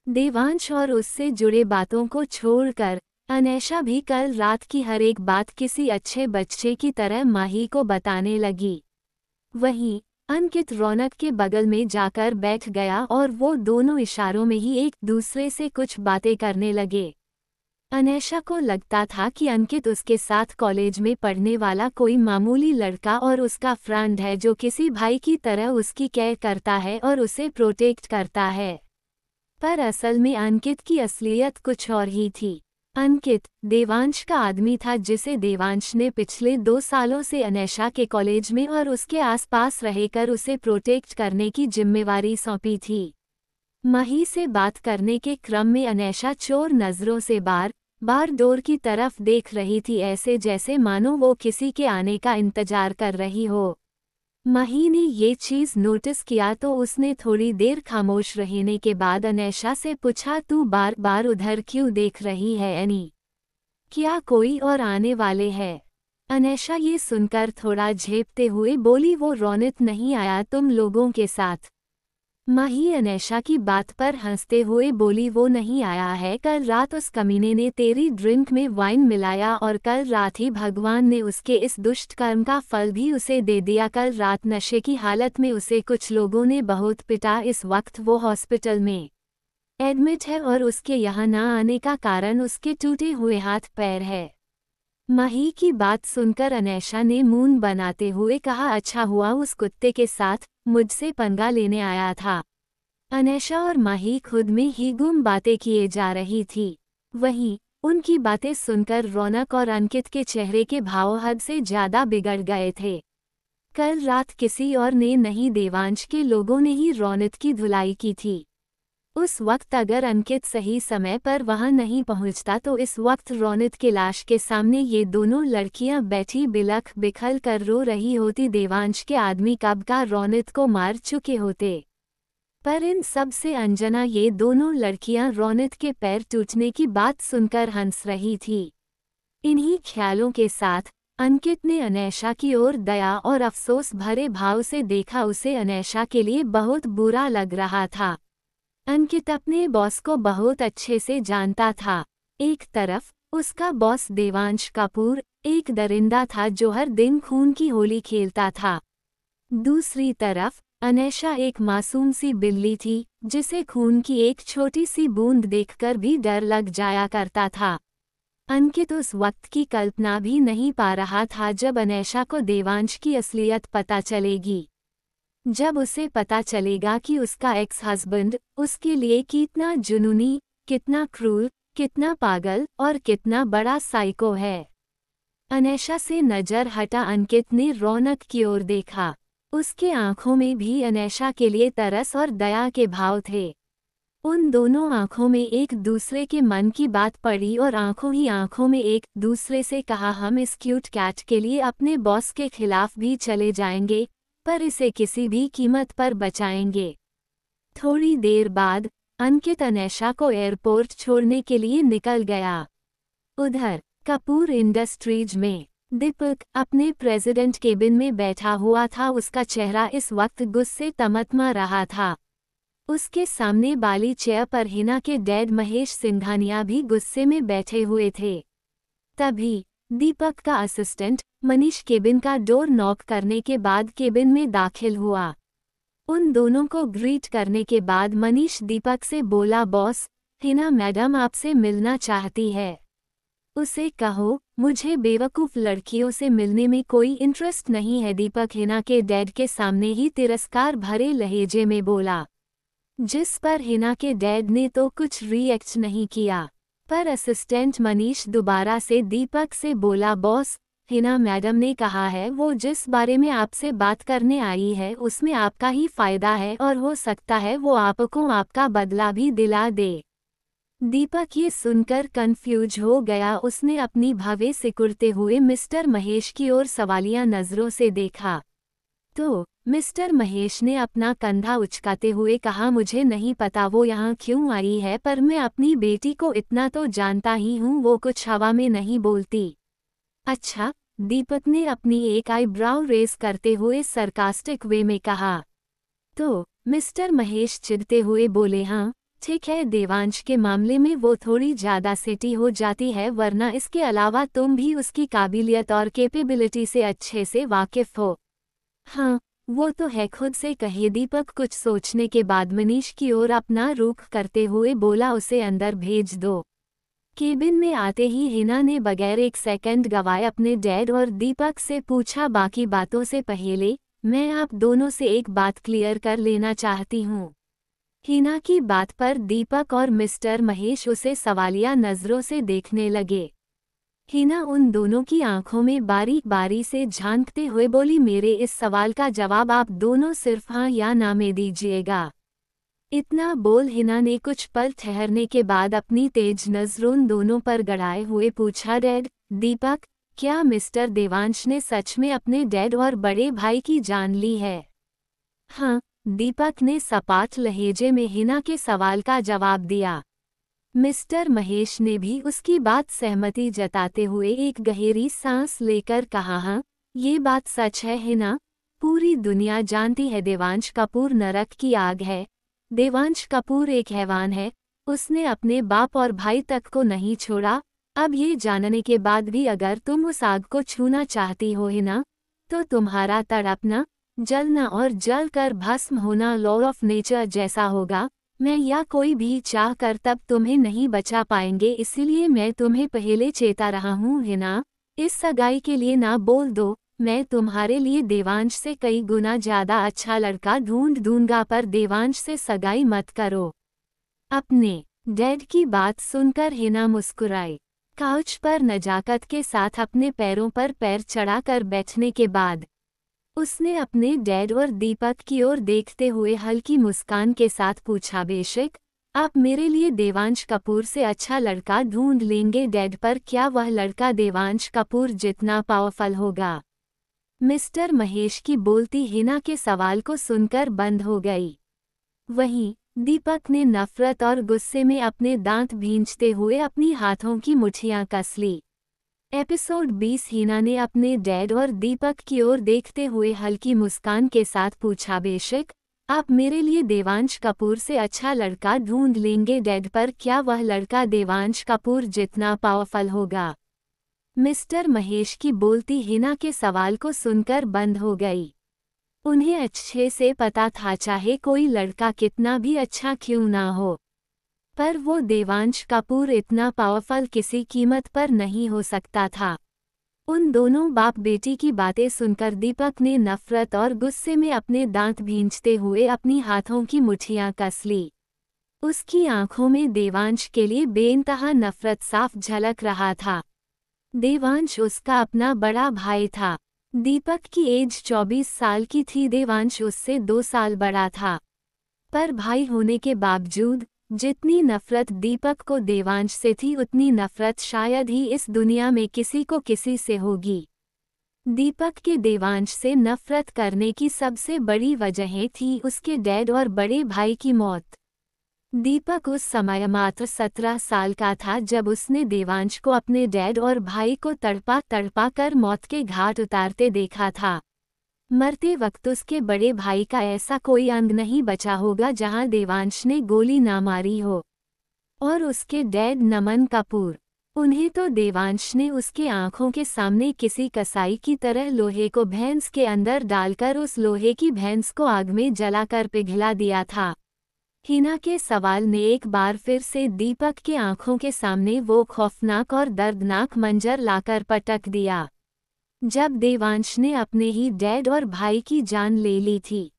देवांश और उससे जुड़े बातों को छोड़कर अनैशा भी कल रात की हर एक बात किसी अच्छे बच्चे की तरह माही को बताने लगी। वहीं अंकित रौनक के बगल में जाकर बैठ गया और वो दोनों इशारों में ही एक दूसरे से कुछ बातें करने लगे। अनैशा को लगता था कि अंकित उसके साथ कॉलेज में पढ़ने वाला कोई मामूली लड़का और उसका फ्रेंड है जो किसी भाई की तरह उसकी केयर करता है और उसे प्रोटेक्ट करता है। पर असल में अंकित की असलियत कुछ और ही थी। अंकित देवांश का आदमी था जिसे देवांश ने पिछले 2 सालों से अनैशा के कॉलेज में और उसके आसपास रहकर उसे प्रोटेक्ट करने की जिम्मेवारी सौंपी थी। माही से बात करने के क्रम में अनैशा चोर नजरों से बार डोर की तरफ देख रही थी, ऐसे जैसे मानो वो किसी के आने का इंतजार कर रही हो। माही ने ये चीज नोटिस किया तो उसने थोड़ी देर खामोश रहने के बाद अनैशा से पूछा, तू बार बार उधर क्यों देख रही है एनी? क्या कोई और आने वाले हैं? अनैशा ये सुनकर थोड़ा झेपते हुए बोली, वो रौनक नहीं आया तुम लोगों के साथ? माही अनैशा की बात पर हंसते हुए बोली, वो नहीं आया है, कल रात उस कमीने ने तेरी ड्रिंक में वाइन मिलाया और कल रात ही भगवान ने उसके इस दुष्ट कर्म का फल भी उसे दे दिया। कल रात नशे की हालत में उसे कुछ लोगों ने बहुत पिटा। इस वक्त वो हॉस्पिटल में एडमिट है और उसके यहाँ ना आने का कारण उसके टूटे हुए हाथ पैर है। माही की बात सुनकर अनैशा ने मुंह बनाते हुए कहा, अच्छा हुआ उस कुत्ते के साथ मुझसे पंगा लेने आया था। अनैशा और माही खुद में ही गुम बातें किए जा रही थी। वहीं उनकी बातें सुनकर रौनक और अंकित के चेहरे के भाव हद से ज्यादा बिगड़ गए थे। कल रात किसी और ने नहीं, देवांश के लोगों ने ही रौनक की धुलाई की थी। उस वक्त अगर अंकित सही समय पर वहां नहीं पहुंचता तो इस वक्त रौनक के लाश के सामने ये दोनों लड़कियां बैठी बिलख बिखल कर रो रही होती। देवांश के आदमी कब का रौनक को मार चुके होते। पर इन सब से अनजना ये दोनों लड़कियां रौनक के पैर टूटने की बात सुनकर हंस रही थी। इन्हीं ख्यालों के साथ अंकित ने अनैशा की ओर दया और अफसोस भरे भाव से देखा। उसे अनैशा के लिए बहुत बुरा लग रहा था। अंकित अपने बॉस को बहुत अच्छे से जानता था। एक तरफ उसका बॉस देवांश कपूर एक दरिंदा था जो हर दिन खून की होली खेलता था। दूसरी तरफ अनैशा एक मासूम सी बिल्ली थी जिसे खून की एक छोटी सी बूंद देखकर भी डर लग जाया करता था। अंकित उस वक्त की कल्पना भी नहीं पा रहा था जब अनैशा को देवांश की असलियत पता चलेगी। जब उसे पता चलेगा कि उसका एक्स हस्बैंड उसके लिए कितना जुनूनी, कितना क्रूर, कितना पागल और कितना बड़ा साइको है। अनैशा से नजर हटा अंकित ने रौनक की ओर देखा। उसके आंखों में भी अनैशा के लिए तरस और दया के भाव थे। उन दोनों आंखों में एक दूसरे के मन की बात पड़ी और आंखों ही आंखों में एक दूसरे से कहा, हम इस क्यूट कैट के लिए अपने बॉस के खिलाफ भी चले जाएंगे, पर इसे किसी भी कीमत पर बचाएंगे। थोड़ी देर बाद अंकित अनैशा को एयरपोर्ट छोड़ने के लिए निकल गया। उधर कपूर इंडस्ट्रीज में दीपक अपने प्रेसिडेंट केबिन में बैठा हुआ था। उसका चेहरा इस वक्त गुस्से तमतमा रहा था। उसके सामने बाली चेयर पर हिना के डैड महेश सिंघानिया भी गुस्से में बैठे हुए थे। तभी दीपक का असिस्टेंट मनीष केबिन का डोर नॉक करने के बाद केबिन में दाखिल हुआ। उन दोनों को ग्रीट करने के बाद मनीष दीपक से बोला, बॉस, हिना मैडम आपसे मिलना चाहती है। उसे कहो मुझे बेवकूफ़ लड़कियों से मिलने में कोई इंटरेस्ट नहीं है। दीपक हिना के डैड के सामने ही तिरस्कार भरे लहजे में बोला, जिस पर हिना के डैड ने तो कुछ रिएक्ट नहीं किया। पर असिस्टेंट मनीष दोबारा से दीपक से बोला, बॉस, हिना मैडम ने कहा है वो जिस बारे में आपसे बात करने आई है उसमें आपका ही फायदा है और हो सकता है वो आपको आपका बदला भी दिला दे। दीपक ये सुनकर कंफ्यूज हो गया। उसने अपनी भवें सिकुड़ते हुए मिस्टर महेश की ओर सवालिया नजरों से देखा। तो मिस्टर महेश ने अपना कंधा उचकाते हुए कहा, मुझे नहीं पता वो यहाँ क्यों आई है, पर मैं अपनी बेटी को इतना तो जानता ही हूँ, वो कुछ हवा में नहीं बोलती। अच्छा, दीपक ने अपनी एक आईब्राउ रेस करते हुए सरकास्टिक वे में कहा। तो मिस्टर महेश चिढ़ते हुए बोले, हाँ ठीक है, देवांश के मामले में वो थोड़ी ज़्यादा सेटी हो जाती है, वरना इसके अलावा तुम भी उसकी काबिलियत और कैपेबिलिटी से अच्छे से वाकिफ हो। हाँ, वो तो है, खुद से कहिए। दीपक कुछ सोचने के बाद मनीष की ओर अपना रुख करते हुए बोला, उसे अंदर भेज दो। केबिन में आते ही हिना ने बगैर एक सेकंड गवाए अपने डैड और दीपक से पूछा, बाकी बातों से पहले मैं आप दोनों से एक बात क्लियर कर लेना चाहती हूँ। हिना की बात पर दीपक और मिस्टर महेश उसे सवालिया नजरों से देखने लगे। हिना उन दोनों की आंखों में बारीक बारी से झांकते हुए बोली, मेरे इस सवाल का जवाब आप दोनों सिर्फ हाँ या ना में दीजिएगा। इतना बोल हिना ने कुछ पल ठहरने के बाद अपनी तेज नजरों उन दोनों पर गड़ाए हुए पूछा, डैड, दीपक, क्या मिस्टर देवांश ने सच में अपने डैड और बड़े भाई की जान ली है? हाँ, दीपक ने सपाट लहजे में हिना के सवाल का जवाब दिया। मिस्टर महेश ने भी उसकी बात सहमति जताते हुए एक गहरी सांस लेकर कहा, हाँ, ये बात सच है हिना। पूरी दुनिया जानती है देवांश कपूर नरक की आग है। देवांश कपूर एक हैवान है, उसने अपने बाप और भाई तक को नहीं छोड़ा। अब ये जानने के बाद भी अगर तुम उस आग को छूना चाहती हो हिना, तो तुम्हारा तड़पना, जलना और जल कर भस्म होना लॉ ऑफ नेचर जैसा होगा। मैं या कोई भी चाह कर तब तुम्हें नहीं बचा पाएंगे, इसीलिए मैं तुम्हें पहले चेता रहा हूँ हिना, इस सगाई के लिए ना बोल दो। मैं तुम्हारे लिए देवांश से कई गुना ज्यादा अच्छा लड़का ढूंढ दूंगा, पर देवांश से सगाई मत करो। अपने डैड की बात सुनकर हिना मुस्कुराई। काउच पर नजाकत के साथ अपने पैरों पर पैर चढ़ाकर बैठने के बाद उसने अपने डैड और दीपक की ओर देखते हुए हल्की मुस्कान के साथ पूछा, बेशक आप मेरे लिए देवांश कपूर से अच्छा लड़का ढूंढ लेंगे डैड, पर क्या वह लड़का देवांश कपूर जितना पावरफुल होगा? मिस्टर महेश की बोलती हिना के सवाल को सुनकर बंद हो गई। वहीं दीपक ने नफरत और गुस्से में अपने दांत भींचते हुए अपनी हाथों की मुठ्ठियां कस ली। एपिसोड 20। हिना ने अपने डैड और दीपक की ओर देखते हुए हल्की मुस्कान के साथ पूछा, बेशक आप मेरे लिए देवांश कपूर से अच्छा लड़का ढूंढ लेंगे डैड, पर क्या वह लड़का देवांश कपूर जितना पावरफुल होगा? मिस्टर महेश की बोलती हिना के सवाल को सुनकर बंद हो गई। उन्हें अच्छे से पता था, चाहे कोई लड़का कितना भी अच्छा क्यों ना हो, पर वो देवांश कपूर इतना पावरफुल किसी कीमत पर नहीं हो सकता था। उन दोनों बाप बेटी की बातें सुनकर दीपक ने नफरत और गुस्से में अपने दांत भींचते हुए अपनी हाथों की मुठ्ठियां कस ली। उसकी आंखों में देवांश के लिए बेइंतहा नफरत साफ झलक रहा था। देवांश उसका अपना बड़ा भाई था। दीपक की एज 24 साल की थी, देवांश उससे 2 साल बड़ा था। पर भाई होने के बावजूद जितनी नफरत दीपक को देवांश से थी, उतनी नफरत शायद ही इस दुनिया में किसी को किसी से होगी। दीपक के देवांश से नफरत करने की सबसे बड़ी वजह थी उसके डैड और बड़े भाई की मौत। दीपक उस समय मात्र 17 साल का था जब उसने देवांश को अपने डैड और भाई को तड़पा तड़पा कर मौत के घाट उतारते देखा था। मरते वक्त उसके बड़े भाई का ऐसा कोई अंग नहीं बचा होगा जहां देवांश ने गोली ना मारी हो। और उसके डैड नमन कपूर, उन्हें तो देवांश ने उसके आंखों के सामने किसी कसाई की तरह लोहे को भैंस के अंदर डालकर उस लोहे की भैंस को आग में जलाकर पिघला दिया था। हिना के सवाल ने एक बार फिर से दीपक के आंखों के सामने वो खौफनाक और दर्दनाक मंजर लाकर पटक दिया जब देवांश ने अपने ही डैड और भाई की जान ले ली थी।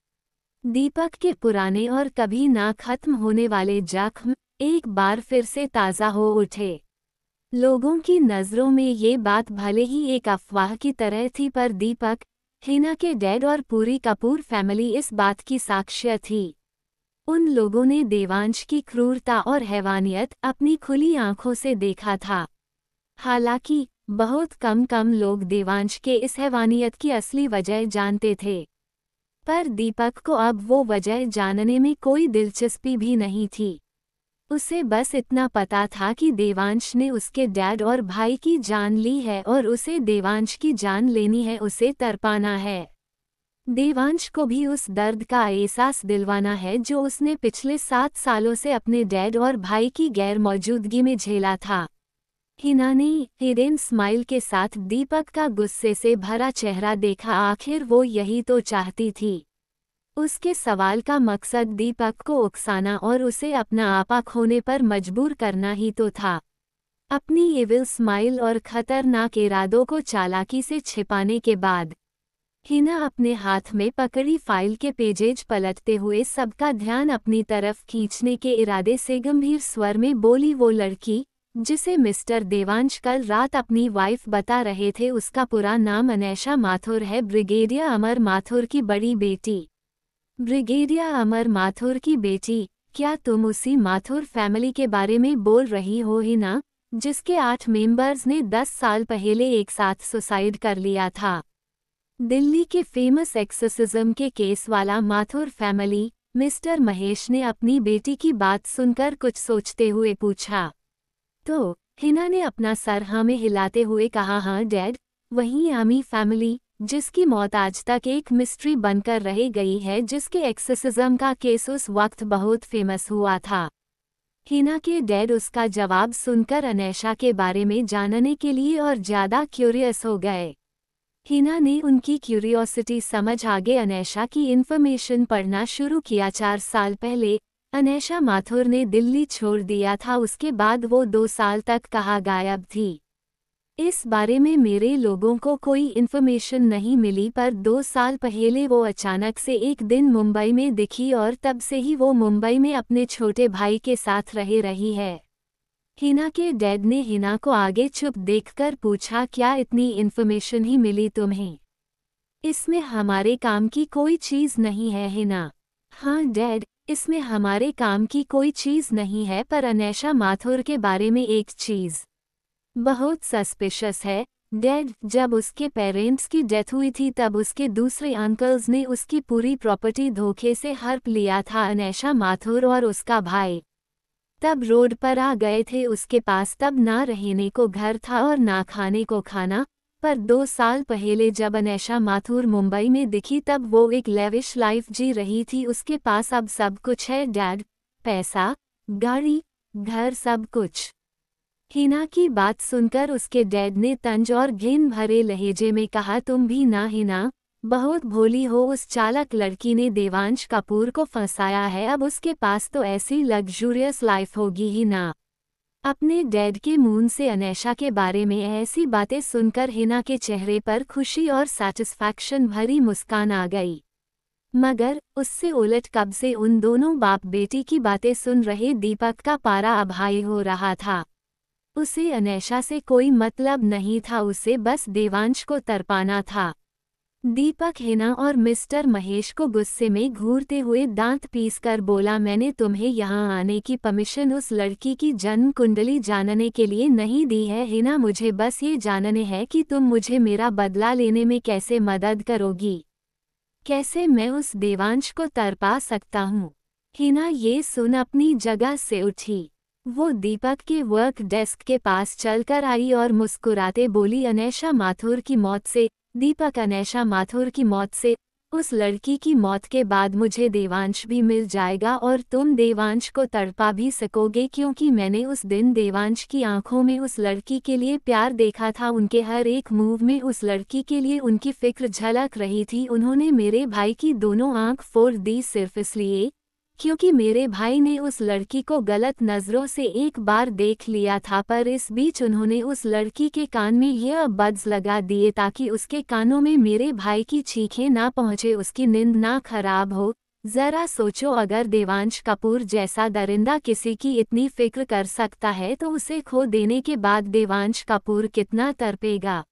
दीपक के पुराने और कभी ना खत्म होने वाले जख्म एक बार फिर से ताज़ा हो उठे। लोगों की नज़रों में ये बात भले ही एक अफवाह की तरह थी, पर दीपक, हिना के डैड और पूरी कपूर फैमिली इस बात की साक्ष्य थी। उन लोगों ने देवांश की क्रूरता और हैवानियत अपनी खुली आंखों से देखा था। हालांकि बहुत कम लोग देवांश के इस हैवानियत की असली वजह जानते थे, पर दीपक को अब वो वजह जानने में कोई दिलचस्पी भी नहीं थी। उसे बस इतना पता था कि देवांश ने उसके डैड और भाई की जान ली है और उसे देवांश की जान लेनी है, उसे तड़पाना है। देवांश को भी उस दर्द का एहसास दिलवाना है जो उसने पिछले 7 सालों से अपने डैड और भाई की गैर मौजूदगी में झेला था। हिना ने हिडेन स्माइल के साथ दीपक का गुस्से से भरा चेहरा देखा। आखिर वो यही तो चाहती थी। उसके सवाल का मकसद दीपक को उकसाना और उसे अपना आपा खोने पर मजबूर करना ही तो था। अपनी एविल स्माइल और खतरनाक इरादों को चालाकी से छिपाने के बाद हिना अपने हाथ में पकड़ी फाइल के पेजेज पलटते हुए सबका ध्यान अपनी तरफ खींचने के इरादे से गंभीर स्वर में बोली, वो लड़की जिसे मिस्टर देवांश कल रात अपनी वाइफ बता रहे थे, उसका पूरा नाम अनैशा माथुर है, ब्रिगेडियर अमर माथुर की बड़ी बेटी। ब्रिगेडियर अमर माथुर की बेटी? क्या तुम उसी माथुर फैमिली के बारे में बोल रही हो हिना, जिसके 8 मेंबर्स ने 10 साल पहले एक साथ सुसाइड कर लिया था? दिल्ली के फेमस एक्सोसिज्म के केस वाला माथुर फैमिली? मिस्टर महेश ने अपनी बेटी की बात सुनकर कुछ सोचते हुए पूछा। तो हिना ने अपना सर हाँ में हिलाते हुए कहा, हाँ डैड, वही आमी फैमिली जिसकी मौत आज तक एक मिस्ट्री बनकर रह गई है, जिसके एक्सोसिज्म का केस उस वक्त बहुत फेमस हुआ था। हिना के डैड उसका जवाब सुनकर अनैशा के बारे में जानने के लिए और ज़्यादा क्यूरियस हो गए। हिना ने उनकी क्यूरियोसिटी समझ आगे अनैशा की इन्फॉर्मेशन पढ़ना शुरू किया। 4 साल पहले अनैशा माथुर ने दिल्ली छोड़ दिया था। उसके बाद वो 2 साल तक कहाँ गायब थी, इस बारे में मेरे लोगों को कोई इन्फॉर्मेशन नहीं मिली, पर 2 साल पहले वो अचानक से एक दिन मुंबई में दिखी और तब से ही वो मुंबई में अपने छोटे भाई के साथ रह रही है। हिना के डैड ने हिना को आगे चुप देखकर पूछा, क्या इतनी इन्फॉर्मेशन ही मिली तुम्हें? इसमें हमारे काम की कोई चीज़ नहीं है हिना। हाँ डैड, इसमें हमारे काम की कोई चीज़ नहीं है, पर अनैशा माथुर के बारे में एक चीज़ बहुत सस्पिशियस है डैड। जब उसके पेरेंट्स की डेथ हुई थी तब उसके दूसरे अंकल्स ने उसकी पूरी प्रॉपर्टी धोखे से हड़प लिया था। अनैशा माथुर और उसका भाई तब रोड पर आ गए थे। उसके पास तब ना रहने को घर था और ना खाने को खाना, पर 2 साल पहले जब अनैशा माथुर मुंबई में दिखी तब वो एक लेविश लाइफ जी रही थी। उसके पास अब सब कुछ है डैड, पैसा, गाड़ी, घर, सब कुछ। हिना की बात सुनकर उसके डैड ने तंज और घिन भरे लहजे में कहा, तुम भी ना हिना, बहुत भोली हो। उस चालाक लड़की ने देवांश कपूर को फंसाया है, अब उसके पास तो ऐसी लग्जूरियस लाइफ होगी ही ना। अपने डैड के मुंह से अनैशा के बारे में ऐसी बातें सुनकर हिना के चेहरे पर खुशी और सैटिस्फैक्शन भरी मुस्कान आ गई। मगर उससे उलट कब से उन दोनों बाप बेटी की बातें सुन रहे दीपक का पारा अब हाई हो रहा था। उसे अनैशा से कोई मतलब नहीं था, उसे बस देवांश को तड़पाना था। दीपक हिना और मिस्टर महेश को गुस्से में घूरते हुए दांत पीसकर बोला, मैंने तुम्हें यहाँ आने की परमिशन उस लड़की की जन्म कुंडली जानने के लिए नहीं दी है हिना, मुझे बस ये जानने है कि तुम मुझे मेरा बदला लेने में कैसे मदद करोगी, कैसे मैं उस देवांश को तड़पा सकता हूँ। हिना ये सुन अपनी जगह से उठी। वो दीपक के वर्क डेस्क के पास चलकर आई और मुस्कुराते बोली, अनैशा माथुर की मौत से, दीपक, अनैशा माथुर की मौत से, उस लड़की की मौत के बाद मुझे देवांश भी मिल जाएगा और तुम देवांश को तड़पा भी सकोगे, क्योंकि मैंने उस दिन देवांश की आंखों में उस लड़की के लिए प्यार देखा था। उनके हर एक मूव में उस लड़की के लिए उनकी फिक्र झलक रही थी। उन्होंने मेरे भाई की दोनों आंख फोड़ दी सिर्फ इसलिए क्योंकि मेरे भाई ने उस लड़की को गलत नज़रों से एक बार देख लिया था, पर इस बीच उन्होंने उस लड़की के कान में ईयर बड्स लगा दिए ताकि उसके कानों में मेरे भाई की चीखें ना पहुँचे, उसकी नींद ना खराब हो। जरा सोचो, अगर देवांश कपूर जैसा दरिंदा किसी की इतनी फिक्र कर सकता है तो उसे खो देने के बाद देवांश कपूर कितना तड़पेगा।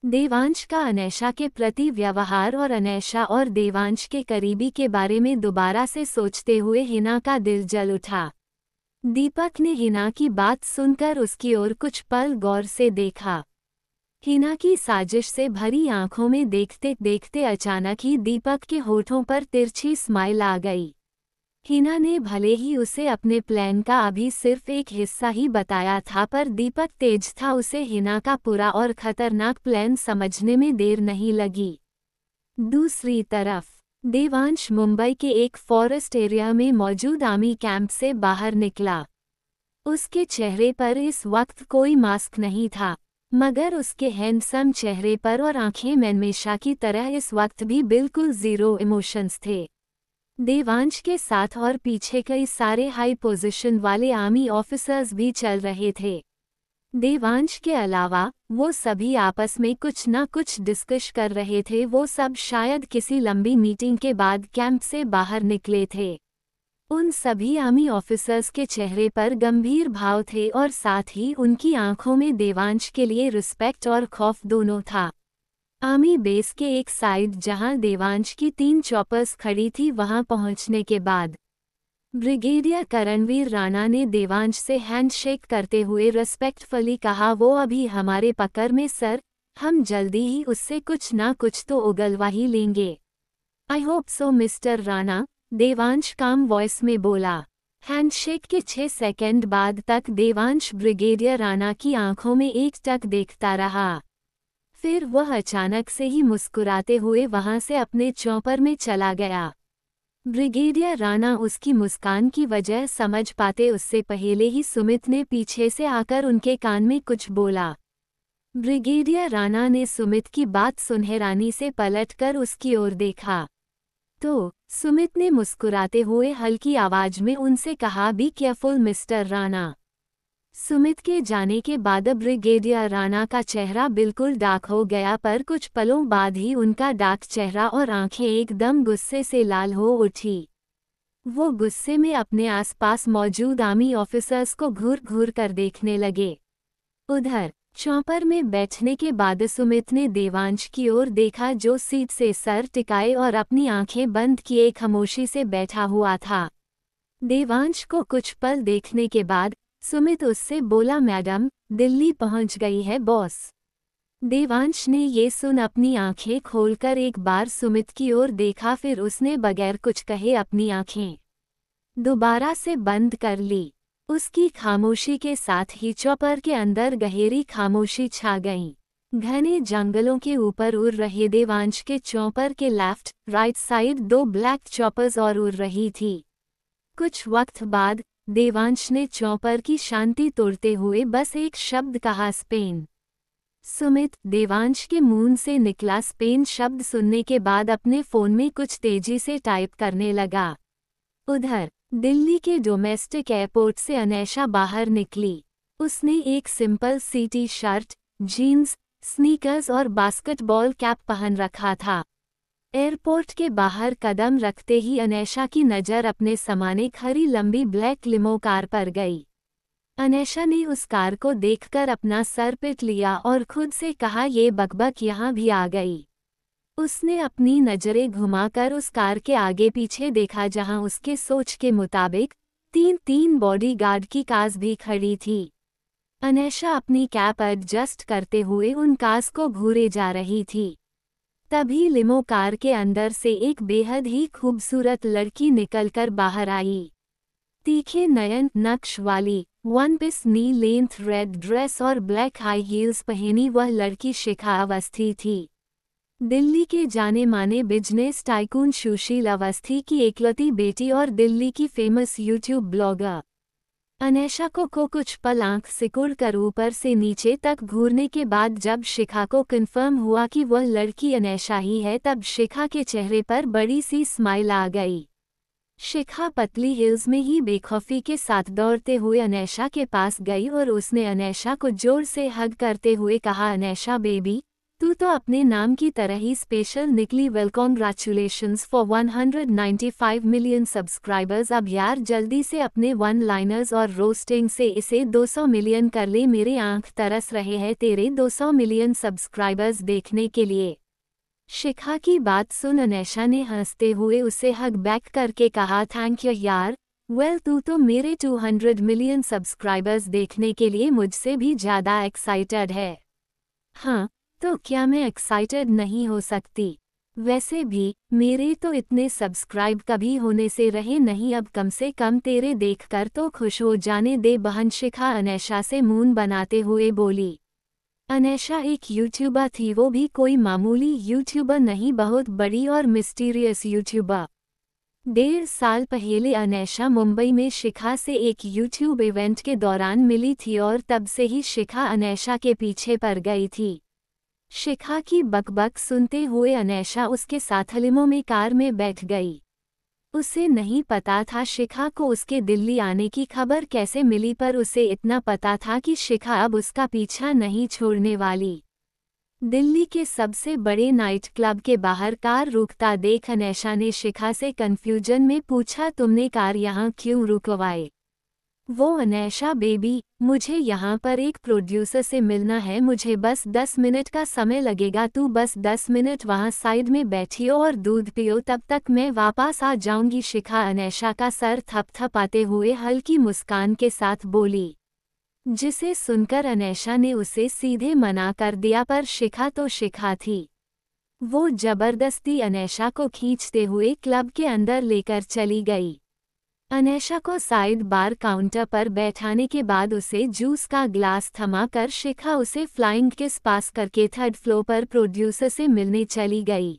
देवांश का अनैशा के प्रति व्यवहार और अनैशा और देवांश के करीबी के बारे में दोबारा से सोचते हुए हिना का दिल जल उठा। दीपक ने हिना की बात सुनकर उसकी ओर कुछ पल गौर से देखा। हिना की साजिश से भरी आंखों में देखते देखते अचानक ही दीपक के होठों पर तिरछी स्माइल आ गई। हिना ने भले ही उसे अपने प्लान का अभी सिर्फ एक हिस्सा ही बताया था, पर दीपक तेज था, उसे हिना का पूरा और खतरनाक प्लान समझने में देर नहीं लगी। दूसरी तरफ देवांश मुंबई के एक फॉरेस्ट एरिया में मौजूद आर्मी कैंप से बाहर निकला। उसके चेहरे पर इस वक्त कोई मास्क नहीं था, मगर उसके हैंडसम चेहरे पर और आंखें हमेशा की तरह इस वक्त भी बिल्कुल जीरो इमोशंस थे। देवांश के साथ और पीछे कई सारे हाई पोजीशन वाले आर्मी ऑफिसर्स भी चल रहे थे। देवांश के अलावा वो सभी आपस में कुछ ना कुछ डिस्कस कर रहे थे। वो सब शायद किसी लंबी मीटिंग के बाद कैंप से बाहर निकले थे। उन सभी आर्मी ऑफिसर्स के चेहरे पर गंभीर भाव थे और साथ ही उनकी आंखों में देवांश के लिए रिस्पेक्ट और खौफ दोनों था। आर्मी बेस के एक साइड जहां देवांश की 3 चॉपर्स खड़ी थी, वहां पहुंचने के बाद ब्रिगेडियर करणवीर राणा ने देवांश से हैंडशेक करते हुए रिस्पेक्टफुली कहा, वो अभी हमारे पकड़ में सर, हम जल्दी ही उससे कुछ ना कुछ तो उगलवा ही लेंगे। I hope so mister Rana, Devansh काम वॉइस में बोला। हैंडशेक के 6 सेकंड बाद तक देवांश ब्रिगेडियर राणा की आंखों में एकटक देखता रहा। फिर वह अचानक से ही मुस्कुराते हुए वहां से अपने चॉपर में चला गया। ब्रिगेडियर राणा उसकी मुस्कान की वजह समझ पाते उससे पहले ही सुमित ने पीछे से आकर उनके कान में कुछ बोला। ब्रिगेडियर राणा ने सुमित की बात सुन हैरानी से पलटकर उसकी ओर देखा तो सुमित ने मुस्कुराते हुए हल्की आवाज में उनसे कहा, be careful mister Rana. Sumit के जाने के बाद ब्रिगेडियर राणा का चेहरा बिल्कुल डार्क हो गया, पर कुछ पलों बाद ही उनका डार्क चेहरा और आंखें एकदम गुस्से से लाल हो उठी। वो गुस्से में अपने आसपास मौजूद आर्मी ऑफिसर्स को घूर घूर कर देखने लगे। उधर चॉपर में बैठने के बाद सुमित ने देवांश की ओर देखा, जो सीट से सर टिकाए और अपनी आंखें बंद किए खामोशी से बैठा हुआ था। देवांश को कुछ पल देखने के बाद सुमित उससे बोला, मैडम, दिल्ली पहुंच गई है बॉस। देवांश ने ये सुन अपनी आंखें खोलकर एक बार सुमित की ओर देखा, फिर उसने बगैर कुछ कहे अपनी आंखें दोबारा से बंद कर ली। उसकी खामोशी के साथ ही चॉपर के अंदर गहरी खामोशी छा गई। घने जंगलों के ऊपर उड़ रहे देवांश के चॉपर के left right side 2 black choppers और उड़ रही थी। कुछ वक्त बाद देवांश ने चॉपर की शांति तोड़ते हुए बस एक शब्द कहा, स्पेन। सुमित देवांश के मुंह से निकला स्पेन शब्द सुनने के बाद अपने फोन में कुछ तेजी से टाइप करने लगा। उधर दिल्ली के डोमेस्टिक एयरपोर्ट से अनैशा बाहर निकली। उसने एक सिंपल सी टी-शर्ट, जीन्स, स्नीकर्स और बास्केटबॉल कैप पहन रखा था। एयरपोर्ट के बाहर कदम रखते ही अनैशा की नज़र अपने सामने खड़ी लंबी ब्लैक लिमो कार पर गई। अनैशा ने उस कार को देखकर अपना सर पीट लिया और खुद से कहा, ये बकबक यहाँ भी आ गई। उसने अपनी नज़रें घुमाकर उस कार के आगे पीछे देखा, जहां उसके सोच के मुताबिक 3 बॉडीगार्ड की कार्स भी खड़ी थी। अनैशा अपनी कैप एडजस्ट करते हुए उन कार्स को घूरे जा रही थी। तभी लिमो कार के अंदर से एक बेहद ही खूबसूरत लड़की निकलकर बाहर आई। तीखे नयन नक्श वाली 1 piece knee length red dress और ब्लैक हाई हील्स पहनी वह लड़की शिखा अवस्थी थी। दिल्ली के जाने माने बिजनेस टाइकून सुशील अवस्थी की एकलौती बेटी और दिल्ली की फेमस यूट्यूब ब्लॉगर। अनैशा को कुछ पल आंख सिकुड़ कर ऊपर से नीचे तक घूरने के बाद जब शिखा को कन्फर्म हुआ कि वह लड़की अनैशा ही है, तब शिखा के चेहरे पर बड़ी सी स्माइल आ गई। शिखा पतली हील्स में ही बेखौफी के साथ दौड़ते हुए अनैशा के पास गई और उसने अनैशा को जोर से हग करते हुए कहा, अनैशा बेबी, तू तो अपने नाम की तरह ही स्पेशल निकली। Well congratulations for 195 million subscribers. अब यार जल्दी से अपने वन लाइनर्स और रोस्टिंग से इसे 200 मिलियन कर ले। मेरे आंख तरस रहे हैं तेरे 200 मिलियन सब्सक्राइबर्स देखने के लिए। शिखा की बात सुन अनैशा ने हंसते हुए उसे हग बैक करके कहा, थैंक यू यार। वेल तू तो मेरे 200 मिलियन सब्सक्राइबर्स देखने के लिए मुझसे भी ज़्यादा एक्साइटेड है। हाँ, तो क्या मैं एक्साइटेड नहीं हो सकती? वैसे भी मेरे तो इतने सब्सक्राइब कभी होने से रहे नहीं, अब कम से कम तेरे देखकर तो खुश हो जाने दे बहन। शिखा अनैशा से मून बनाते हुए बोली। अनैशा एक यूट्यूबर थी, वो भी कोई मामूली यूट्यूबर नहीं, बहुत बड़ी और मिस्टीरियस यूट्यूबर। 1.5 साल पहले अनैशा मुंबई में शिखा से एक यूट्यूब इवेंट के दौरान मिली थी और तब से ही शिखा अनैशा के पीछे पड़ गई थी। शिखा की बकबक सुनते हुए अनैशा उसके साथ लिमो में कार में बैठ गई। उसे नहीं पता था शिखा को उसके दिल्ली आने की खबर कैसे मिली, पर उसे इतना पता था कि शिखा अब उसका पीछा नहीं छोड़ने वाली। दिल्ली के सबसे बड़े नाइट क्लब के बाहर कार रुकता देख अनैशा ने शिखा से कंफ्यूजन में पूछा, तुमने कार यहाँ क्यों रुकवाई? वो अनैशा बेबी, मुझे यहाँ पर एक प्रोड्यूसर से मिलना है, मुझे बस 10 मिनट का समय लगेगा, तू बस 10 मिनट वहाँ साइड में बैठियो और दूध पियो, तब तक मैं वापस आ जाऊंगी। शिखा अनैशा का सर थपथपाते हुए हल्की मुस्कान के साथ बोली, जिसे सुनकर अनैशा ने उसे सीधे मना कर दिया, पर शिखा तो शिखा थी। वो जबरदस्ती अनैशा को खींचते हुए क्लब के अंदर लेकर चली गई। अनैशा को साइड बार काउंटर पर बैठाने के बाद उसे जूस का ग्लास थमाकर शिखा उसे फ्लाइंग किस पास करके 3rd फ्लोर पर प्रोड्यूसर से मिलने चली गई।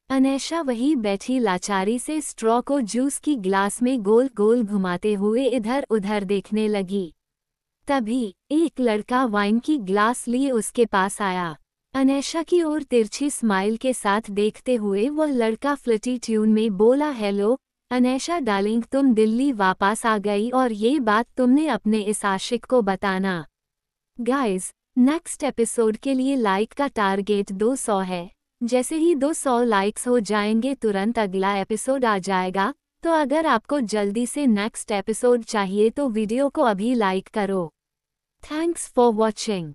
अनैशा वहीं बैठी लाचारी से स्ट्रॉ को जूस की ग्लास में गोल गोल घुमाते हुए इधर उधर देखने लगी। तभी एक लड़का वाइन की ग्लास लिए उसके पास आया। अनैशा की ओर तिरछी स्माइल के साथ देखते हुए वह लड़का फ्लटी ट्यून में बोला, हेलो अनैशा डार्लिंग, तुम दिल्ली वापस आ गई और ये बात तुमने अपने इस आशिक को बताना। गाइस, नेक्स्ट एपिसोड के लिए लाइक का टारगेट 200 है। जैसे ही 200 लाइक्स हो जाएंगे तुरंत अगला एपिसोड आ जाएगा। तो अगर आपको जल्दी से नेक्स्ट एपिसोड चाहिए तो वीडियो को अभी लाइक करो। Thanks for watching.